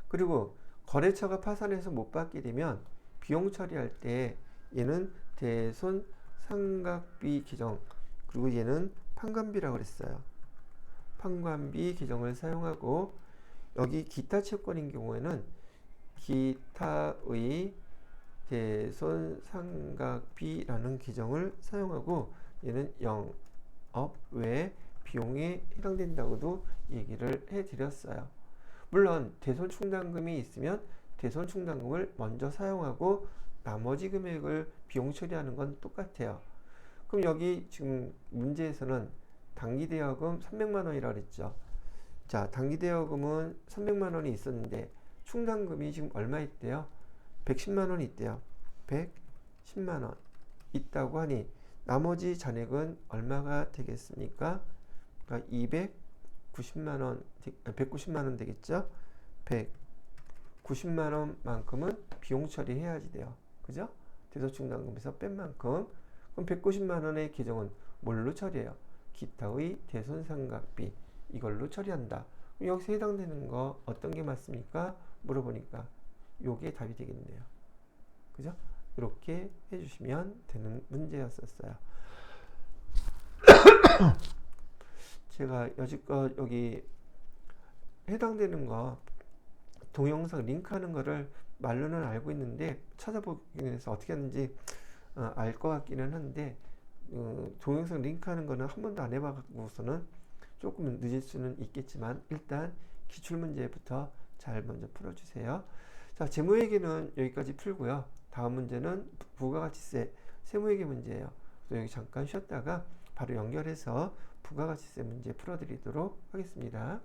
그리고 거래처가 파산해서 못 받게 되면 비용 처리할 때 얘는 대손 상각비 계정, 그리고 얘는 판관비라고 그랬어요. 판관비 계정을 사용하고, 여기 기타 채권인 경우에는 기타의 대손 상각비라는 계정을 사용하고, 얘는 영업 외 비용에 해당된다고도 얘기를 해드렸어요. 물론 대손충당금이 있으면 대손충당금을 먼저 사용하고 나머지 금액을 비용 처리하는 건 똑같아요. 그럼 여기 지금 문제에서는 단기대여금 300만원이라고 그랬죠. 자, 단기대여금은 300만원이 있었는데 충당금이 지금 얼마 있대요? 110만원이 있대요. 110만원 있다고 하니 나머지 잔액은 얼마가 되겠습니까? 그러니까 190만원 되겠죠? 190만원만큼은 비용 처리해야지 돼요. 그죠? 대손충당금에서 뺀 만큼. 그럼 190만원의 계정은 뭘로 처리해요? 기타의 대손상각비, 이걸로 처리한다. 그럼 여기서 해당되는 거 어떤 게 맞습니까? 물어보니까 요게 답이 되겠네요. 그죠? 이렇게 해주시면 되는 문제였었어요. 제가 여지껏 여기 해당되는 거 동영상 링크하는 거를 말로는 알고 있는데 찾아보기 위해서 어떻게 하는지 알 것 같기는 한데, 동영상 링크하는 거는 한 번도 안 해봐갖고서는 조금 늦을 수는 있겠지만 일단 기출문제부터 잘 먼저 풀어주세요. 자, 재무회계는 여기까지 풀고요. 다음 문제는 부가가치세, 세무회계 문제예요. 그래서 여기 잠깐 쉬었다가 바로 연결해서 부가가치세 문제 풀어드리도록 하겠습니다.